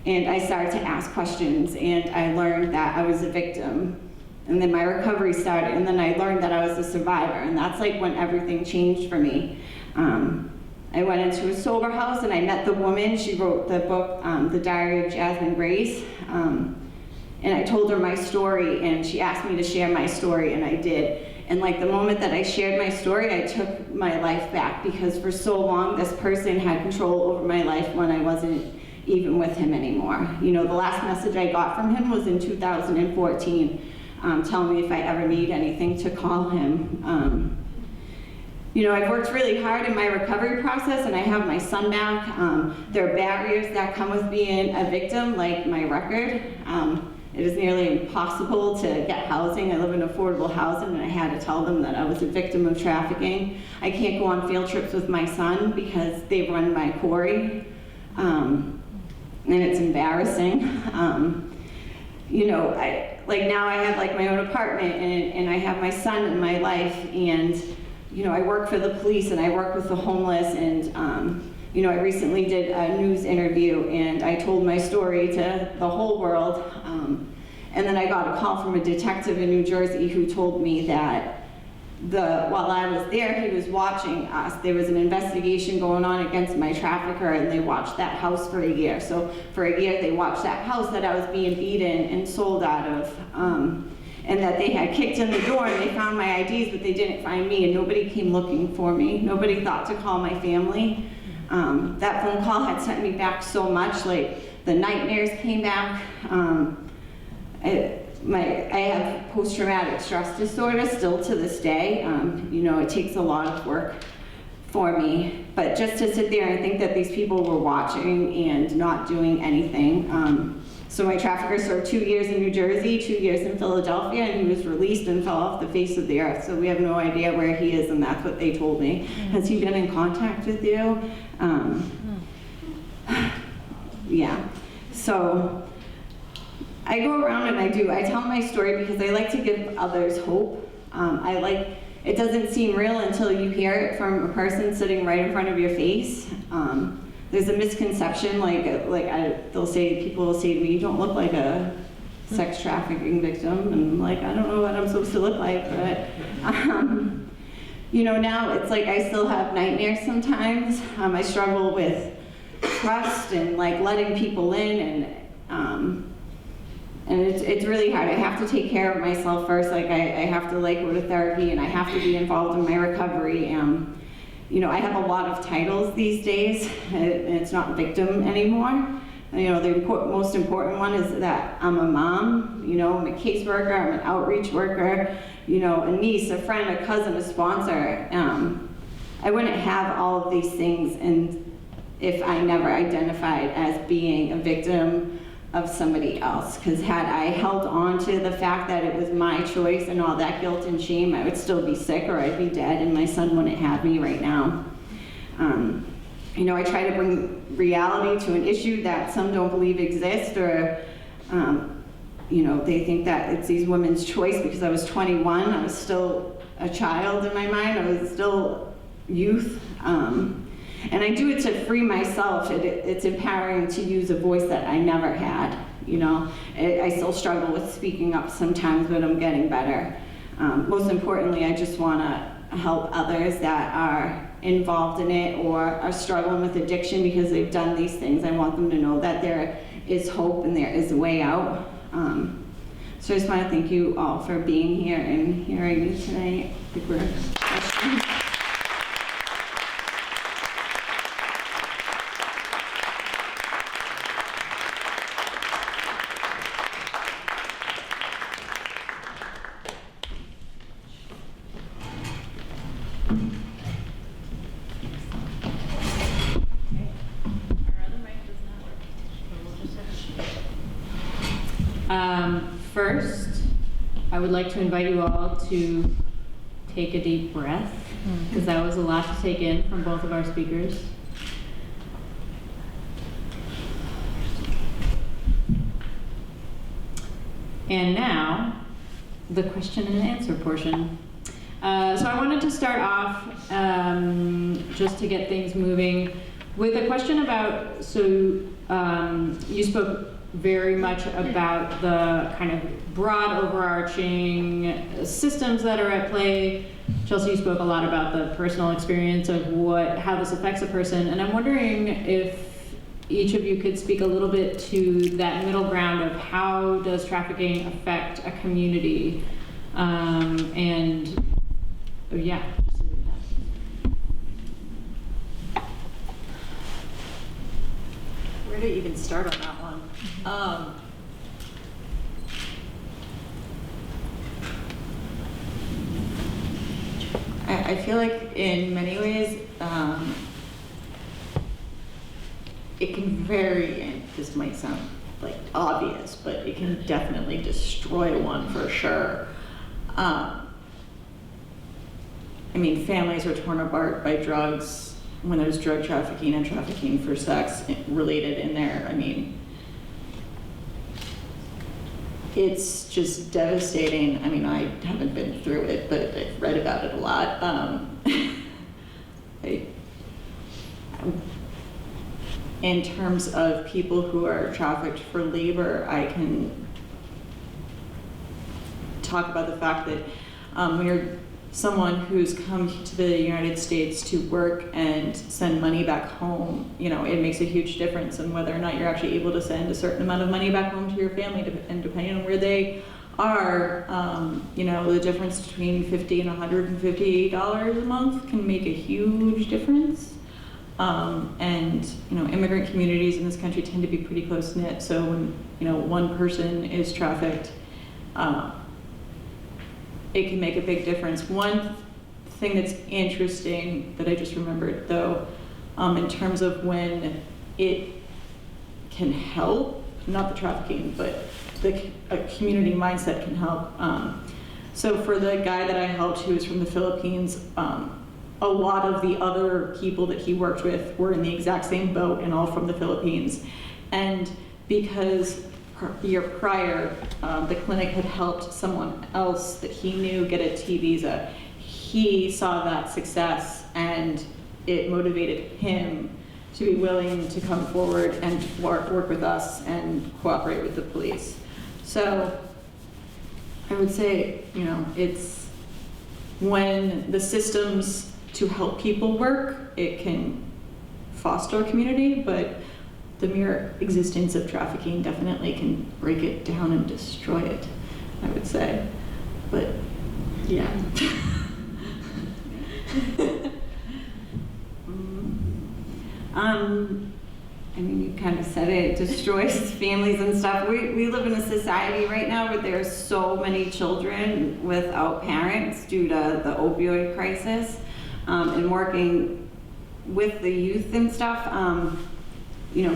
Speaker 4: And I started to ask questions, and I learned that I was a victim. And then my recovery started, and then I learned that I was a survivor, and that's like when everything changed for me. I went into a sober house, and I met the woman. She wrote the book, The Diary of Jasmine Grace. And I told her my story, and she asked me to share my story, and I did. And like the moment that I shared my story, I took my life back, because for so long, this person had control over my life when I wasn't even with him anymore. You know, the last message I got from him was in 2014, telling me if I ever need anything to call him. You know, I've worked really hard in my recovery process, and I have my son back. There are barriers that come with being a victim, like my record. It is nearly impossible to get housing. I live in affordable housing, and I had to tell them that I was a victim of trafficking. I can't go on field trips with my son because they run my quarry, and it's embarrassing. You know, like now I have like my own apartment, and I have my son in my life, and you know, I work for the police, and I work with the homeless, and you know, I recently did a news interview, and I told my story to the whole world, and then I got a call from a detective in New Jersey who told me that while I was there, he was watching us. There was an investigation going on against my trafficker, and they watched that house for a year. So for a year, they watched that house that I was being beaten and sold out of. And that they had kicked in the door, and they found my IDs, but they didn't find me, and nobody came looking for me. Nobody thought to call my family. That phone call had sent me back so much. Like, The nightmares came back. I have post-traumatic stress disorder still to this day. You know, it takes a lot of work for me, but just to sit there and think that these people were watching and not doing anything. So my trafficker served 2 years in New Jersey, 2 years in Philadelphia, and he was released and fell off the face of the earth. So we have no idea where he is, and that's what they told me. Has he been in contact with you? Yeah. So I go around and I tell my story because I like to give others hope. It doesn't seem real until you hear it from a person sitting right in front of your face. There's a misconception, people will say to me, you don't look like a sex trafficking victim, and I'm like, I don't know what I'm supposed to look like, but you know, now it's like I still have nightmares sometimes. I struggle with trust and like letting people in, and it's really hard. I have to take care of myself first. Like I have to like go to therapy, and I have to be involved in my recovery. You know, I have a lot of titles these days, and it's not victim anymore. You know, the most important one is that I'm a mom, you know, I'm a caseworker, I'm an outreach worker, you know, a niece, a friend, a cousin, a sponsor. I wouldn't have all of these things if I never identified as being a victim of somebody else. Because had I held on to the fact that it was my choice and all that guilt and shame, I would still be sick or I'd be dead, and my son wouldn't have me right now. You know, I try to bring reality to an issue that some don't believe exists, or you know, they think that it's these women's choice. Because I was 21, I was still a child in my mind, I was still youth. And I do it to free myself. It's empowering to use a voice that I never had, you know. I still struggle with speaking up sometimes, but I'm getting better. Most importantly, I just want to help others that are involved in it or are struggling with addiction because they've done these things. I want them to know that there is hope and there is a way out. So I just want to thank you all for being here and hearing me tonight. I think we're
Speaker 1: First, I would like to invite you all to take a deep breath, because that was a lot to take in from both of our speakers. And now, the question and answer portion. So I wanted to start off, just to get things moving, with a question about, you spoke very much about the kind of broad overarching systems that are at play. Chelsea, you spoke a lot about the personal experience of how this affects a person, and I'm wondering if each of you could speak a little bit to that middle ground of how does trafficking affect a community, yeah.
Speaker 2: Where to even start on that one? I feel like in many ways, it can vary, and this might sound like obvious, but it can definitely destroy one for sure. I mean, families are torn apart by drugs when there's drug trafficking and trafficking for sex related in there. I mean, it's just devastating. I mean, I haven't been through it, but I've read about it a lot. In terms of people who are trafficked for labor, I can talk about the fact that when you're someone who's come to the United States to work and send money back home, you know, it makes a huge difference in whether or not you're actually able to send a certain amount of money back home to your family, and depending on where they are, you know, the difference between $50 and $150 a month can make a huge difference. And, immigrant communities in this country tend to be pretty close-knit, so when, one person is trafficked, it can make a big difference. One thing that's interesting that I just remembered, though, in terms of when it can help, not the trafficking, but a community mindset can help. So for the guy that I helped who was from the Philippines, a lot of the other people that he worked with were in the exact same boat and all from the Philippines. And because a year prior, the clinic had helped someone else that he knew get a T visa, he saw that success and it motivated him to be willing to come forward and work with us and cooperate with the police. So I would say, it's when the systems to help people work, it can foster a community, but the mere existence of trafficking definitely can break it down and destroy it, I would say. But yeah.
Speaker 4: I mean, you kind of said it, destroys families and stuff. We live in a society right now where there's so many children without parents due to the opioid crisis, and working with the youth and stuff.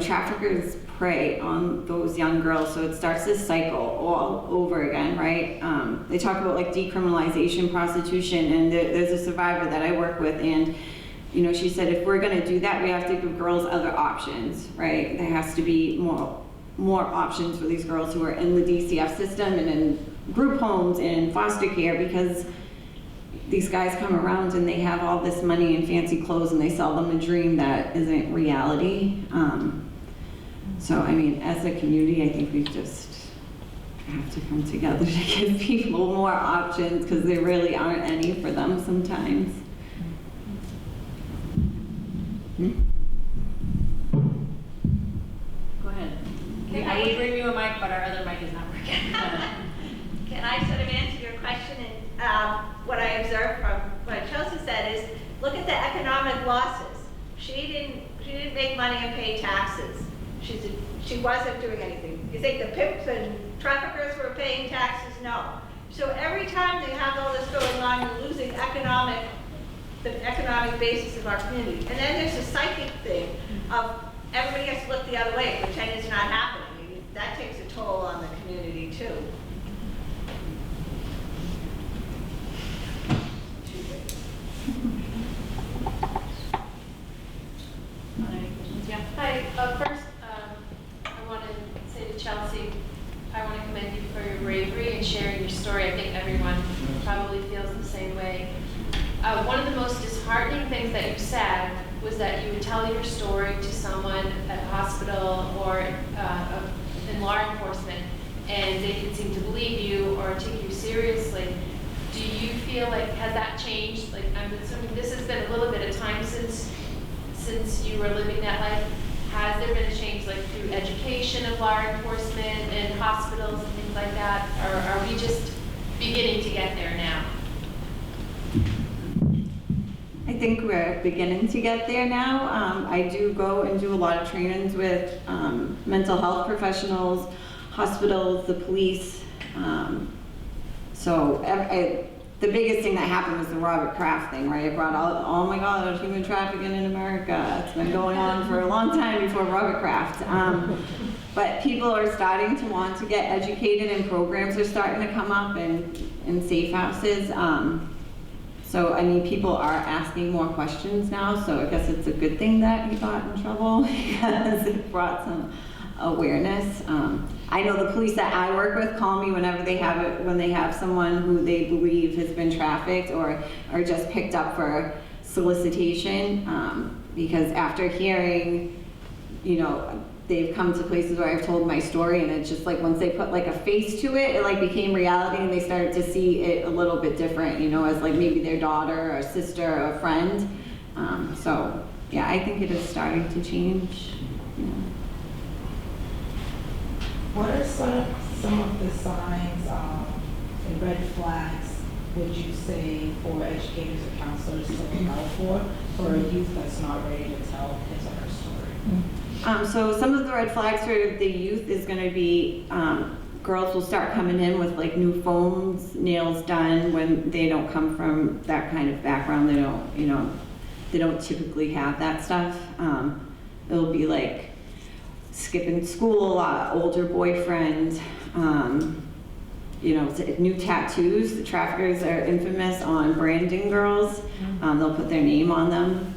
Speaker 4: Traffickers prey on those young girls, so it starts this cycle all over again, right? They talk about like decriminalization, prostitution, and there's a survivor that I work with, and she said, if we're going to do that, we have to give girls other options, right? There has to be more options for these girls who are in the DCF system and in group homes and foster care, because these guys come around and they have all this money and fancy clothes and they sell them a dream that isn't reality. So, I mean, as a community, I think we just have to come together to give people more options, because there really aren't any for them sometimes.
Speaker 1: Go ahead. I would bring you a mic, but our other mic is not working.
Speaker 3: Can I sort of answer your question? And what I observed from what Chelsea said is, look at the economic losses. She didn't make money and pay taxes. She wasn't doing anything. You think the pimps and traffickers were paying taxes? No. So every time they have all this going on, you're losing the economic basis of our community. And then there's a psychic thing of everybody has to look the other way, pretend it's not happening. That takes a toll on the community too.
Speaker 1: Yeah.
Speaker 5: Hi. First, I want to say to Chelsea, I want to commend you for your bravery and sharing your story. I think everyone probably feels the same way. One of the most disheartening things that you said was that you would tell your story to someone at a hospital or in law enforcement, and they didn't seem to believe you or take you seriously. Do you feel like, has that changed? Like, I'm assuming this has been a little bit of time since you were living that life. Has there been a change, like through education of law enforcement and hospitals and things like that? Or are we just beginning to get there now?
Speaker 4: I think we're beginning to get there now. I do go and do a lot of trainings with mental health professionals, hospitals, the police. The biggest thing that happened was the Robert Kraft thing, right? It brought out, oh my God, human trafficking in America. It's been going on for a long time before Robert Kraft. But people are starting to want to get educated, and programs are starting to come up in safe houses. So, I mean, people are asking more questions now, so I guess it's a good thing that he got in trouble because it brought some awareness. I know the police that I work with call me whenever they have someone who they believe has been trafficked or just picked up for solicitation, because after hearing, they've come to places where I've told my story, and it's just like once they put like a face to it, it like became reality, and they started to see it a little bit different, as like maybe their daughter or sister or a friend. So yeah, I think it is starting to change.
Speaker 6: What are some of the signs and red flags would you say for educators or counselors to look out for a youth that's not ready to tell his or her story?
Speaker 4: So some of the red flags for the youth is going to be girls will start coming in with like new phones, nails done when they don't come from that kind of background. They don't, they don't typically have that stuff. It'll be like skipping school a lot, older boyfriend, new tattoos. The traffickers are infamous on branding girls. They'll put their name on them.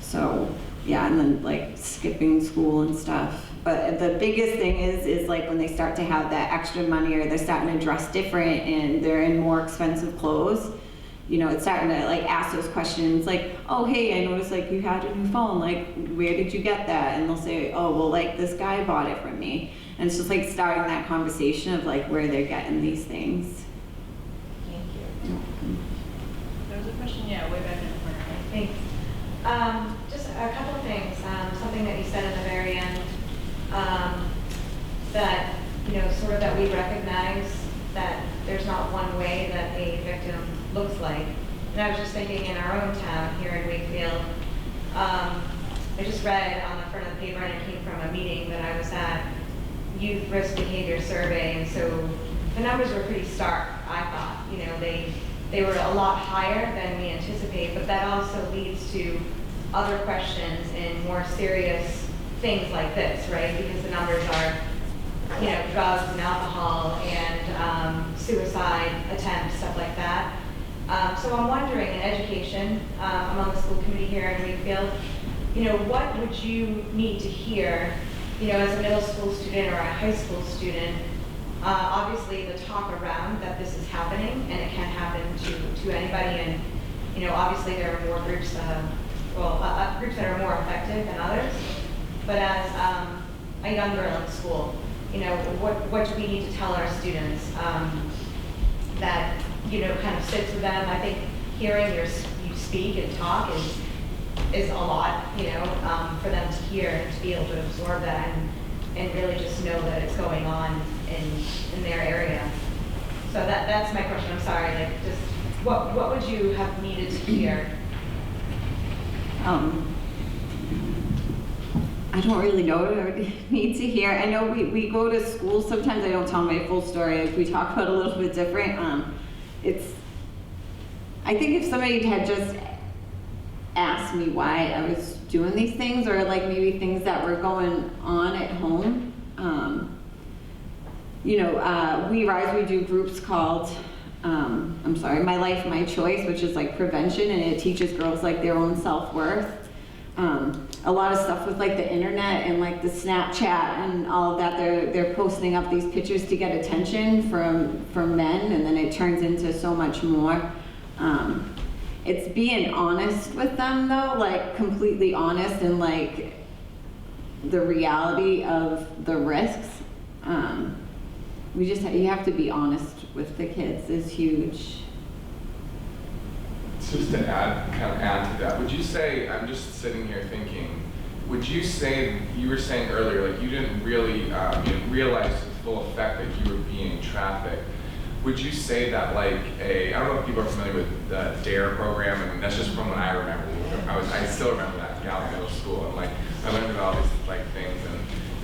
Speaker 4: So yeah, and then like skipping school and stuff. But the biggest thing is like when they start to have that extra money or they're starting to dress different and they're in more expensive clothes. It's starting to like ask those questions like, oh, hey, I noticed like you had a new phone, like where did you get that? And they'll say, oh, well, like this guy bought it from me. And it's just like starting that conversation of like where they're getting these things.
Speaker 3: Thank you. There was a question, yeah, way back in the corner. Thanks. Just a couple of things. Something that you said at the very end, that, sort of that we recognize that there's not one way that a victim looks like. And I was just thinking in our own town here in Wakefield, I just read on the front of the paper, and it came from a meeting that I was at, youth risk behavior survey, and so the numbers were pretty stark, I thought. They were a lot higher than we anticipate, but that also leads to other questions and more serious things like this, right? Because the numbers are, drugs and alcohol and suicide attempts, stuff like that. So I'm wondering, in education, I'm on the school committee here in Wakefield, what would you need to hear, as a middle school student or a high school student? Obviously, the talk around that this is happening, and it can happen to anybody, and obviously there are more groups, groups that are more effective than others. But as a young girl in school, what do we need to tell our students that kind of sits with them? I think hearing you speak and talk is a lot, for them to hear and to be able to absorb that and really just know that it's going on in their area. So that's my question. I'm sorry. Like, just what would you have needed to hear?
Speaker 4: I don't really know what I would need to hear. I know we go to school. Sometimes I don't tell my full story. Like we talk about it a little bit different. I think if somebody had just asked me why I was doing these things, or like maybe things that were going on at home. We Rise, we do groups called, My Life, My Choice, which is like prevention, and it teaches girls like their own self-worth. A lot of stuff with like the internet and like the Snapchat and all of that, they're posting up these pictures to get attention from men, and then it turns into so much more. It's being honest with them though, like completely honest, and like the reality of the risks. You have to be honest with the kids is huge.
Speaker 7: Just to add to that, would you say, I'm just sitting here thinking, would you say, you were saying earlier, like you didn't really realize the full effect that you were being trafficked. Would you say that like I don't know if people are familiar with the DARE program, and that's just from when I remember. I still remember that gal in middle school, and like I learned about all these like things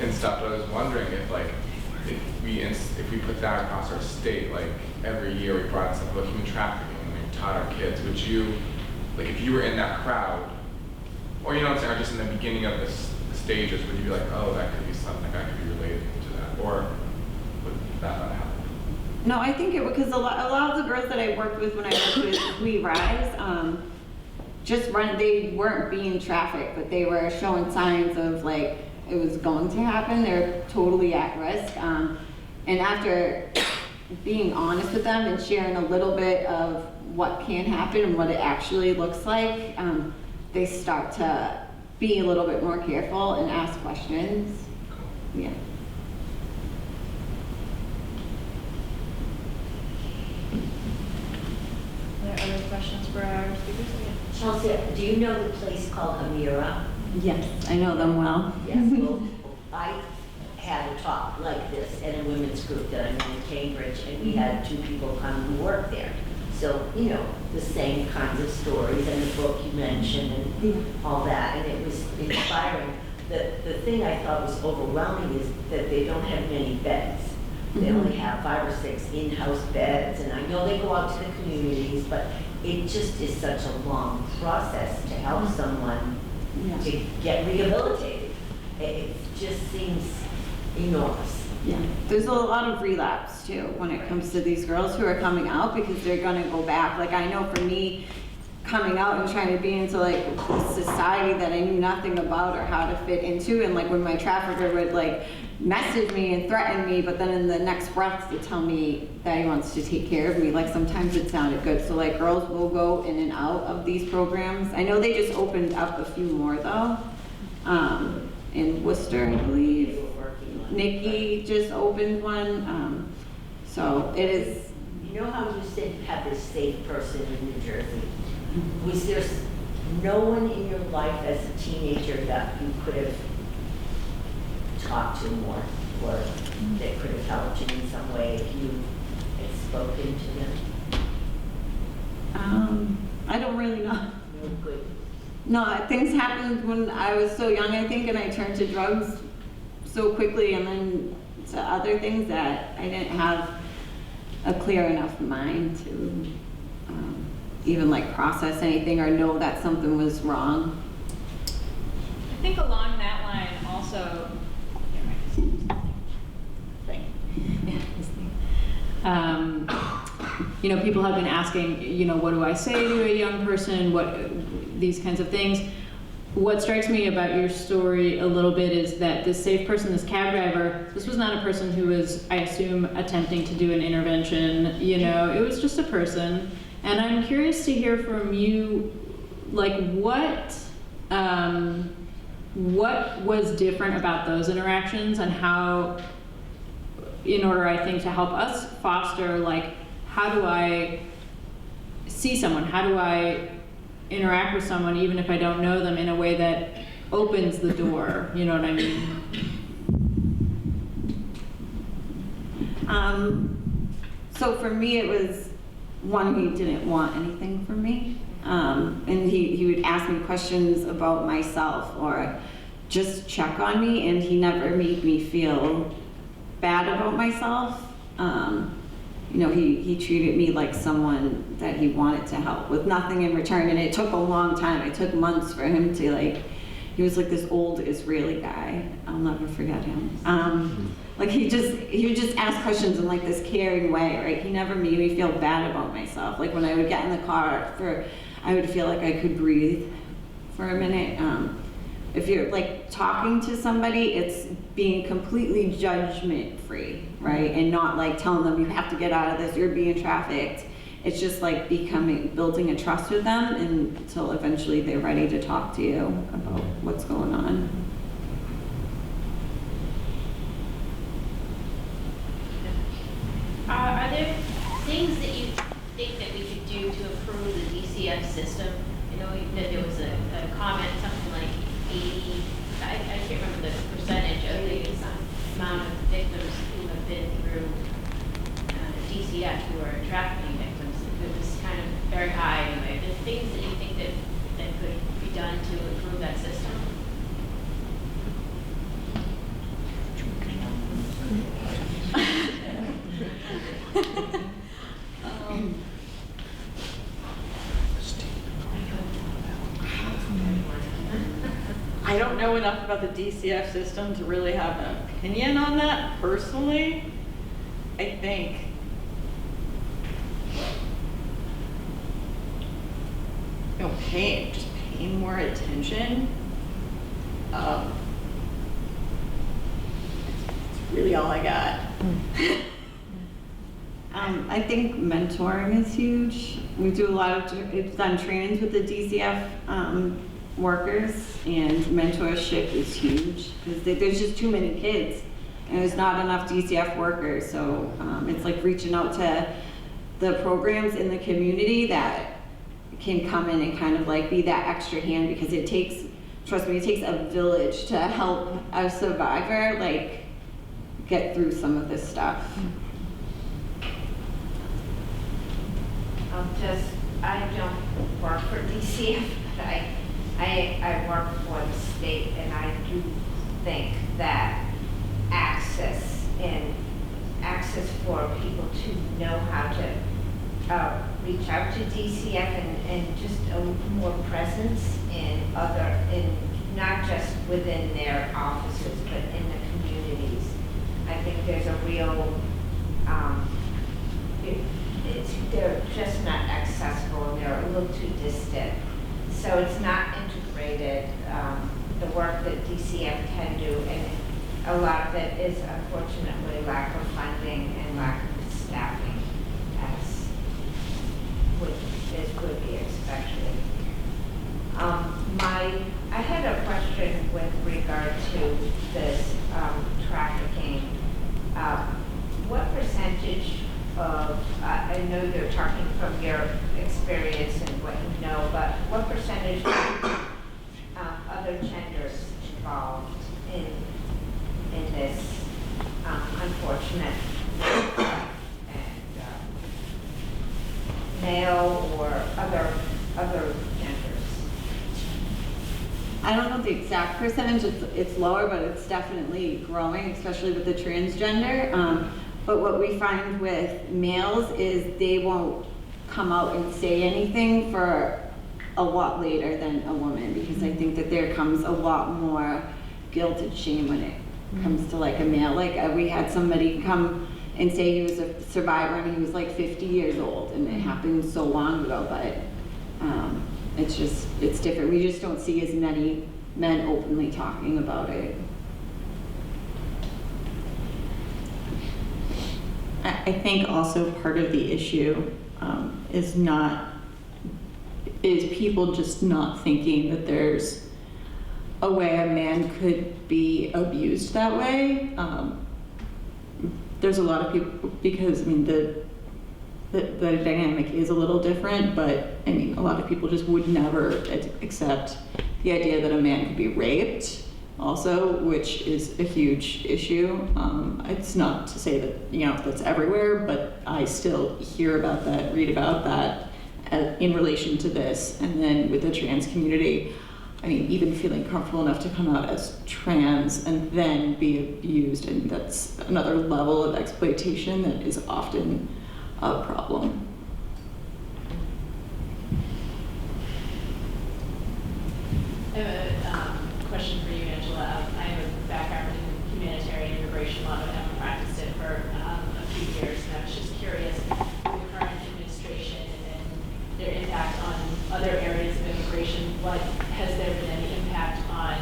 Speaker 7: and stuff. But I was wondering if we put that across our state, like every year we brought in something about human trafficking and we taught our kids. Would you, like if you were in that crowd, or you know what I'm saying, or just in the beginning of the stages, would you be like, oh, that could be something that could be related to that, or would that not happen?
Speaker 4: No, I think it, because a lot of the girls that I worked with when I worked with We Rise, they weren't being trafficked, but they were showing signs of like it was going to happen. They're totally at risk. And after being honest with them and sharing a little bit of what can happen and what it actually looks like, they start to be a little bit more careful and ask questions. Yeah.
Speaker 3: Are there other questions for our speakers?
Speaker 8: Chelsea, do you know the place called Amira?
Speaker 4: Yes, I know them well.
Speaker 8: Yes, well, I had a talk like this at a women's group that I'm in Cambridge, and we had 2 people come who work there. So, you know, the same kinds of stories and the book you mentioned and all that, and it was inspiring. The thing I thought was overwhelming is that they don't have many beds. They only have 5 or 6 in-house beds, and I know they go out to the communities, but it just is such a long process to help someone to get rehabilitated. It just seems enormous.
Speaker 4: Yeah, there's a lot of relapse too when it comes to these girls who are coming out because they're gonna go back. Like I know for me, coming out and trying to be into like a society that I knew nothing about or how to fit into, and like when my trafficker would like message me and threaten me, but then in the next breath to tell me that he wants to take care of me, like sometimes it sounded good. So like girls will go in and out of these programs. I know they just opened up a few more though, in Worcester, I believe. Nikki just opened one, so it is.
Speaker 8: You know how you said you have this safe person in New Jersey? Was there no one in your life as a teenager that you could have talked to more, or that could have helped you in some way if you had spoken to them?
Speaker 4: I don't really know.
Speaker 8: No good.
Speaker 4: No, things happened when I was so young, I think, and I turned to drugs so quickly and then to other things that I didn't have a clear enough mind to even like process anything or know that something was wrong.
Speaker 1: I think along that line also, you know, people have been asking, you know, what do I say to a young person, these kinds of things. What strikes me about your story a little bit is that this safe person, this cab driver, this was not a person who was, I assume, attempting to do an intervention, you know, it was just a person. And I'm curious to hear from you, like what was different about those interactions and how, in order, I think, to help us foster, like, how do I see someone? How do I interact with someone, even if I don't know them, in a way that opens the door? You know what I mean?
Speaker 4: So for me, it was one, he didn't want anything from me. And he would ask me questions about myself or just check on me, and he never made me feel bad about myself. You know, he treated me like someone that he wanted to help with nothing in return, and it took a long time. It took months for him to like, he was like this old Israeli guy. I'll never forget him. Like he would just ask questions in like this caring way, right? He never made me feel bad about myself. Like when I would get in the car, I would feel like I could breathe for a minute. If you're like talking to somebody, it's being completely judgment free, right? And not like telling them you have to get out of this, you're being trafficked. It's just like building a trust with them until eventually they're ready to talk to you about what's going on.
Speaker 5: Are there things that you think that we could do to improve the DCF system? You know, that there was a comment, something like 80, I can't remember the percentage of the amount of victims who have been through DCF who are trafficking victims. It was kind of very high anyway. Are there things that you think that could be done to improve that system?
Speaker 2: I don't know enough about the DCF system to really have an opinion on that personally. I think just paying more attention. That's really all I got.
Speaker 4: I think mentoring is huge. We do a lot of done trainings with the DCF workers, and mentorship is huge because there's just too many kids and there's not enough DCF workers. So it's like reaching out to the programs in the community that can come in and kind of like be that extra hand, because it takes, trust me, it takes a village to help a survivor like get through some of this stuff.
Speaker 9: I don't work for DCF, but I work for the state, and I do think that access for people to know how to reach out to DCF and just a more presence in not just within their offices, but in the communities. I think there's a real, they're just not accessible, and they're a little too distant. So it's not integrated, the work that DCF can do, and a lot of it is unfortunately lack of funding and lack of staffing, as would be expected. I had a question with regard to this trafficking. What percentage of, I know you're talking from your experience and what you know, but what percentage of other genders involved in this unfortunate and male or other genders?
Speaker 4: I don't know the exact percentage, it's lower, but it's definitely growing, especially with the transgender. But what we find with males is they won't come out and say anything for a lot later than a woman, because I think that there comes a lot more guilt and shame when it comes to like a male. Like we had somebody come and say he was a survivor and he was like 50 years old, and it happened so long ago, but it's different. We just don't see as many men openly talking about it.
Speaker 2: I think also part of the issue is people just not thinking that there's a way a man could be abused that way. There's a lot of people, because I mean the dynamic is a little different, but I mean a lot of people just would never accept the idea that a man could be raped also, which is a huge issue. It's not to say that that's everywhere, but I still hear about that, read about that in relation to this. And then with the trans community, I mean, even feeling comfortable enough to come out as trans and then be abused, and that's another level of exploitation that is often a problem.
Speaker 5: I have a question for you, Angela. I have a background in humanitarian immigration law, but I haven't practiced it for a few years, and I was just curious, with the current administration and their impact on other areas of immigration, has there been any impact on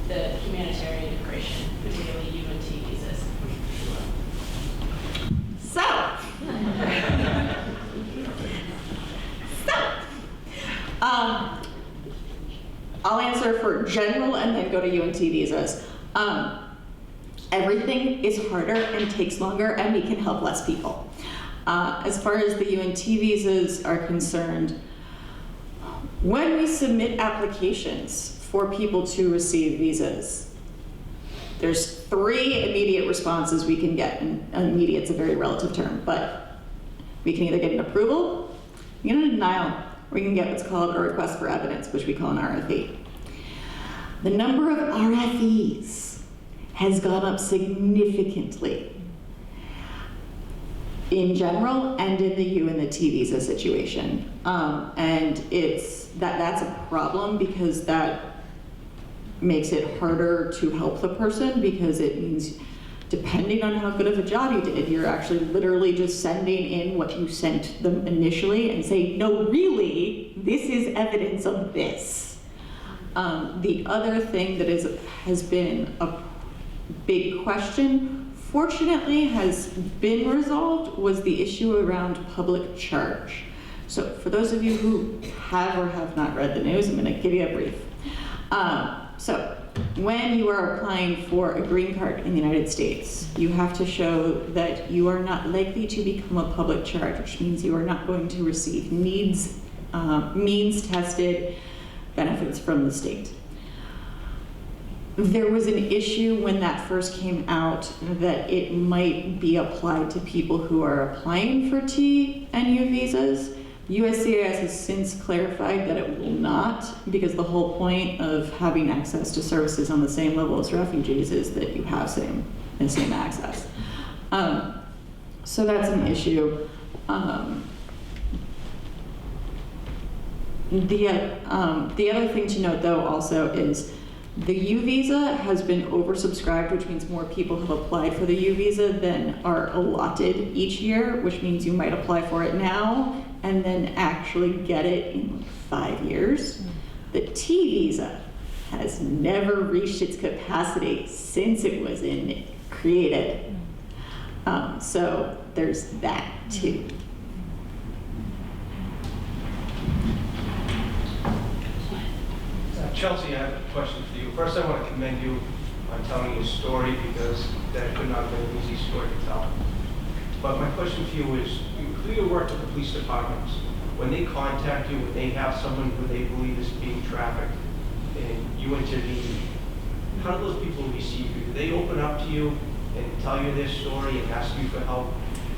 Speaker 5: the humanitarian immigration, particularly UNT visas?
Speaker 2: I'll answer for general and then go to UNT visas. Everything is harder and takes longer, and we can help less people. As far as the UNT visas are concerned, when we submit applications for people to receive visas, there's 3 immediate responses we can get, and immediate's a very relative term, but we can either get an approval, we can get a denial, or we can get what's called a request for evidence, which we call an RFE. The number of RFEs has gone up significantly in general and in the U and the T visa situation. And that's a problem, because that makes it harder to help the person, because it means, depending on how good of a job you did, you're actually literally just sending in what you sent them initially and say, no, really, this is evidence of this. The other thing that has been a big question, fortunately has been resolved, was the issue around public charge. So for those of you who have or have not read the news, I'm going to give you a brief. So when you are applying for a green card in the United States, you have to show that you are not likely to become a public charge, which means you are not going to receive means-tested benefits from the state. there was an issue when that first came out that it might be applied to people who are applying for T and U visas. USCIS has since clarified that it will not, because the whole point of having access to services on the same level as refugees is that you have same access. So that's an issue. The other thing to note, though, also is the U visa has been oversubscribed, which means more people have applied for the U visa than are allotted each year, which means you might apply for it now and then actually get it in like 5 years. The T visa has never reached its capacity since it was created. So there's that too.
Speaker 10: Chelsea, I have a question for you. First, I want to commend you on telling your story, because that could not have been an easy story to tell. But my question for you is, through your work with the police departments, when they contact you, when they have someone who they believe is being trafficked, and you intervene, how do those people receive you? Do they open up to you and tell you their story and ask you for help?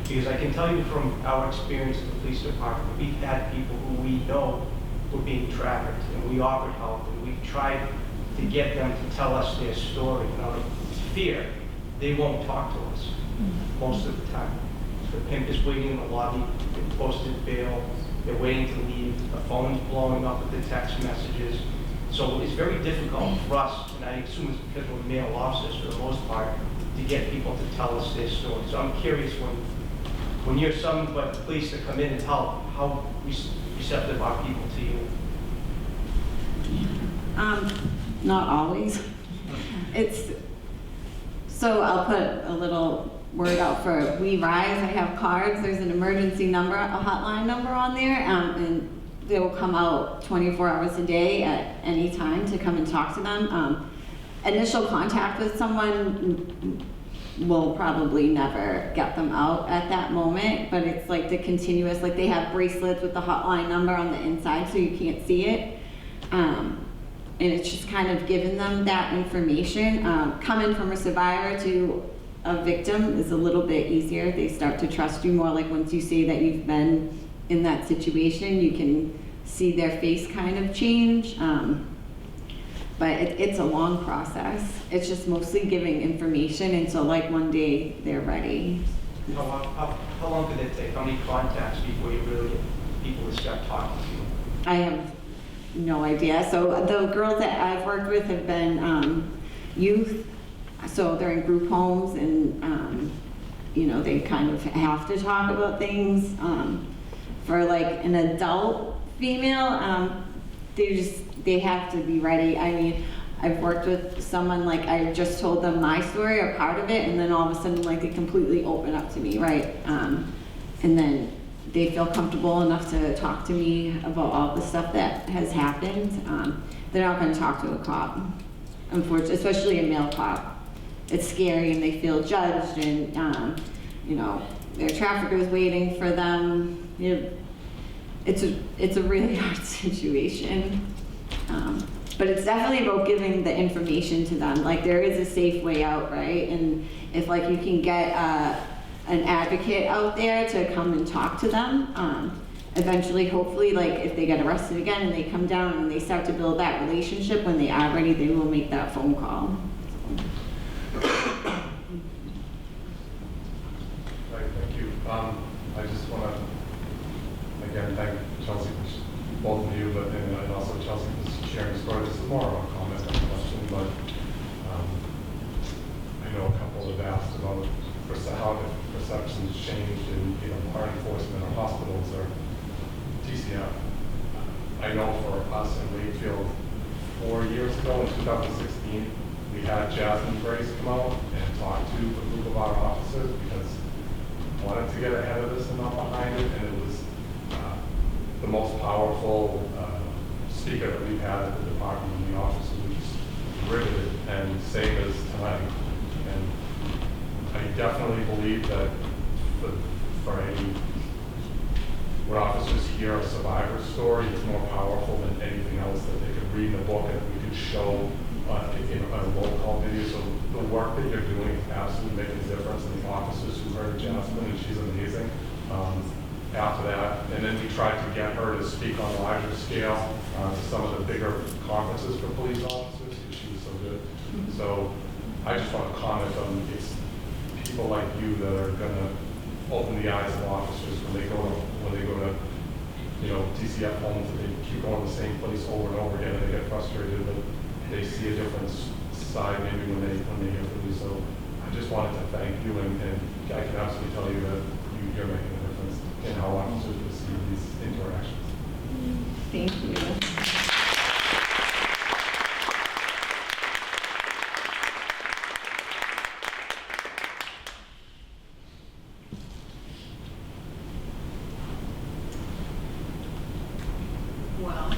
Speaker 10: Because I can tell you from our experience at the police department, we've had people who we know were being trafficked, and we offered help, and we tried to get them to tell us their story. And out of fear, they won't talk to us most of the time. The pimp is waiting in the lobby, they posted bail, they're waiting to leave, the phone's blowing up with the text messages. So it's very difficult for us, and I assume it's because we're male officers for the most part, to get people to tell us their story. So I'm curious, when you're summoned by the police to come in and help, how receptive are people to you?
Speaker 4: Not always. So I'll put a little word out for We Rise. I have cards. There's an emergency number, a hotline number on there, and they will come out 24 hours a day at any time to come and talk to them. Initial contact with someone will probably never get them out at that moment, but it's like the continuous, like they have bracelets with the hotline number on the inside so you can't see it. And it's just kind of giving them that information. Coming from a survivor to a victim is a little bit easier. They start to trust you more. Like once you say that you've been in that situation, you can see their face kind of change. But it's a long process. It's just mostly giving information until like one day they're ready.
Speaker 10: How long did it take? How many contacts before you really get people to start talking to you?
Speaker 4: I have no idea. So the girls that I've worked with have been youth, so they're in group homes, and you know, they kind of have to talk about things. For like an adult female, they have to be ready. I mean, I've worked with someone, like I just told them my story or part of it, and then all of a sudden like they completely open up to me, right? And then they feel comfortable enough to talk to me about all the stuff that has happened. They're not going to talk to a cop, unfortunately, especially a male cop. It's scary, and they feel judged, and you know, their trafficker's waiting for them. You know, it's a really hard situation. But it's definitely about giving the information to them. Like there is a safe way out, right? And if like you can get an advocate out there to come and talk to them, eventually, hopefully, like if they get arrested again and they come down and they start to build that relationship, when they are ready, they will make that phone call.
Speaker 11: Right, thank you. I just want to again thank Chelsea, both of you, but and also Chelsea for sharing the story. This is more of a comment than a question, but I know a couple have asked about how the perceptions changed in law enforcement or hospitals or TCF. I know for us in Wakefield, 4 years ago in 2016, we had Jasmine Grace come out and talk to a group of our officers because we wanted to get ahead of this and not behind it, and it was the most powerful speaker that we've had at the department, and the officers were just riveted, and same as tonight. And I definitely believe that when officers hear a survivor's story, it's more powerful than anything else that they could read in a book, and we could show on a roll call video. So the work that you're doing is absolutely making a difference, and the officers who heard Jasmine, and she's amazing. After that, and then we tried to get her to speak on a larger scale to some of the bigger conferences for police officers, because she was so good. So I just want to comment on it's people like you that are going to open the eyes of officers when they go to DCF homes, and they keep going to the same place over and over again, and they get frustrated, but they see a different side maybe when they hear from you. So I just wanted to thank you, and I can absolutely tell you that you're making a difference in how officers receive these interactions.
Speaker 4: Thank you.
Speaker 3: Well,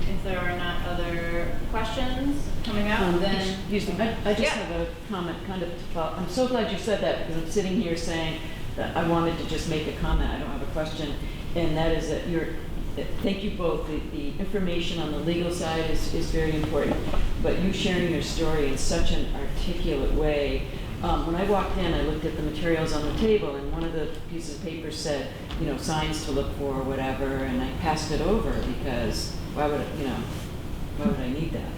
Speaker 3: if there are not other questions coming up, then.
Speaker 12: Excuse me, I just
Speaker 3: Yeah.
Speaker 12: have a comment, kind of, I'm so glad you said that, because I'm sitting here saying that I wanted to just make a comment, I don't have a question, and that is that thank you both. The information on the legal side is very important, but you sharing your story in such an articulate way. When I walked in, I looked at the materials on the table, and one of the pieces of paper said, signs to look for or whatever, and I passed it over because why would I need that?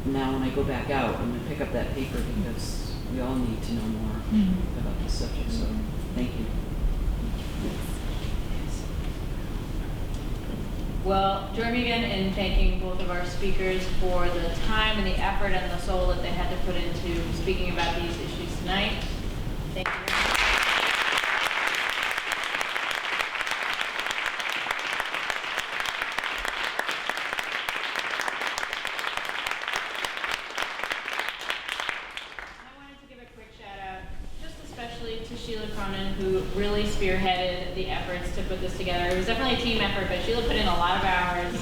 Speaker 12: Now when I go back out, I'm gonna pick up that paper because we all need to know more about this subject, so thank you.
Speaker 3: Well, join me again in thanking both of our speakers for the time and the effort and the soul that they had to put into speaking about these issues tonight. Thank you very much. I wanted to give a quick shout out, just especially to Sheila Cronin, who really spearheaded the efforts to put this together. It was definitely a team effort, but Sheila put in a lot of hours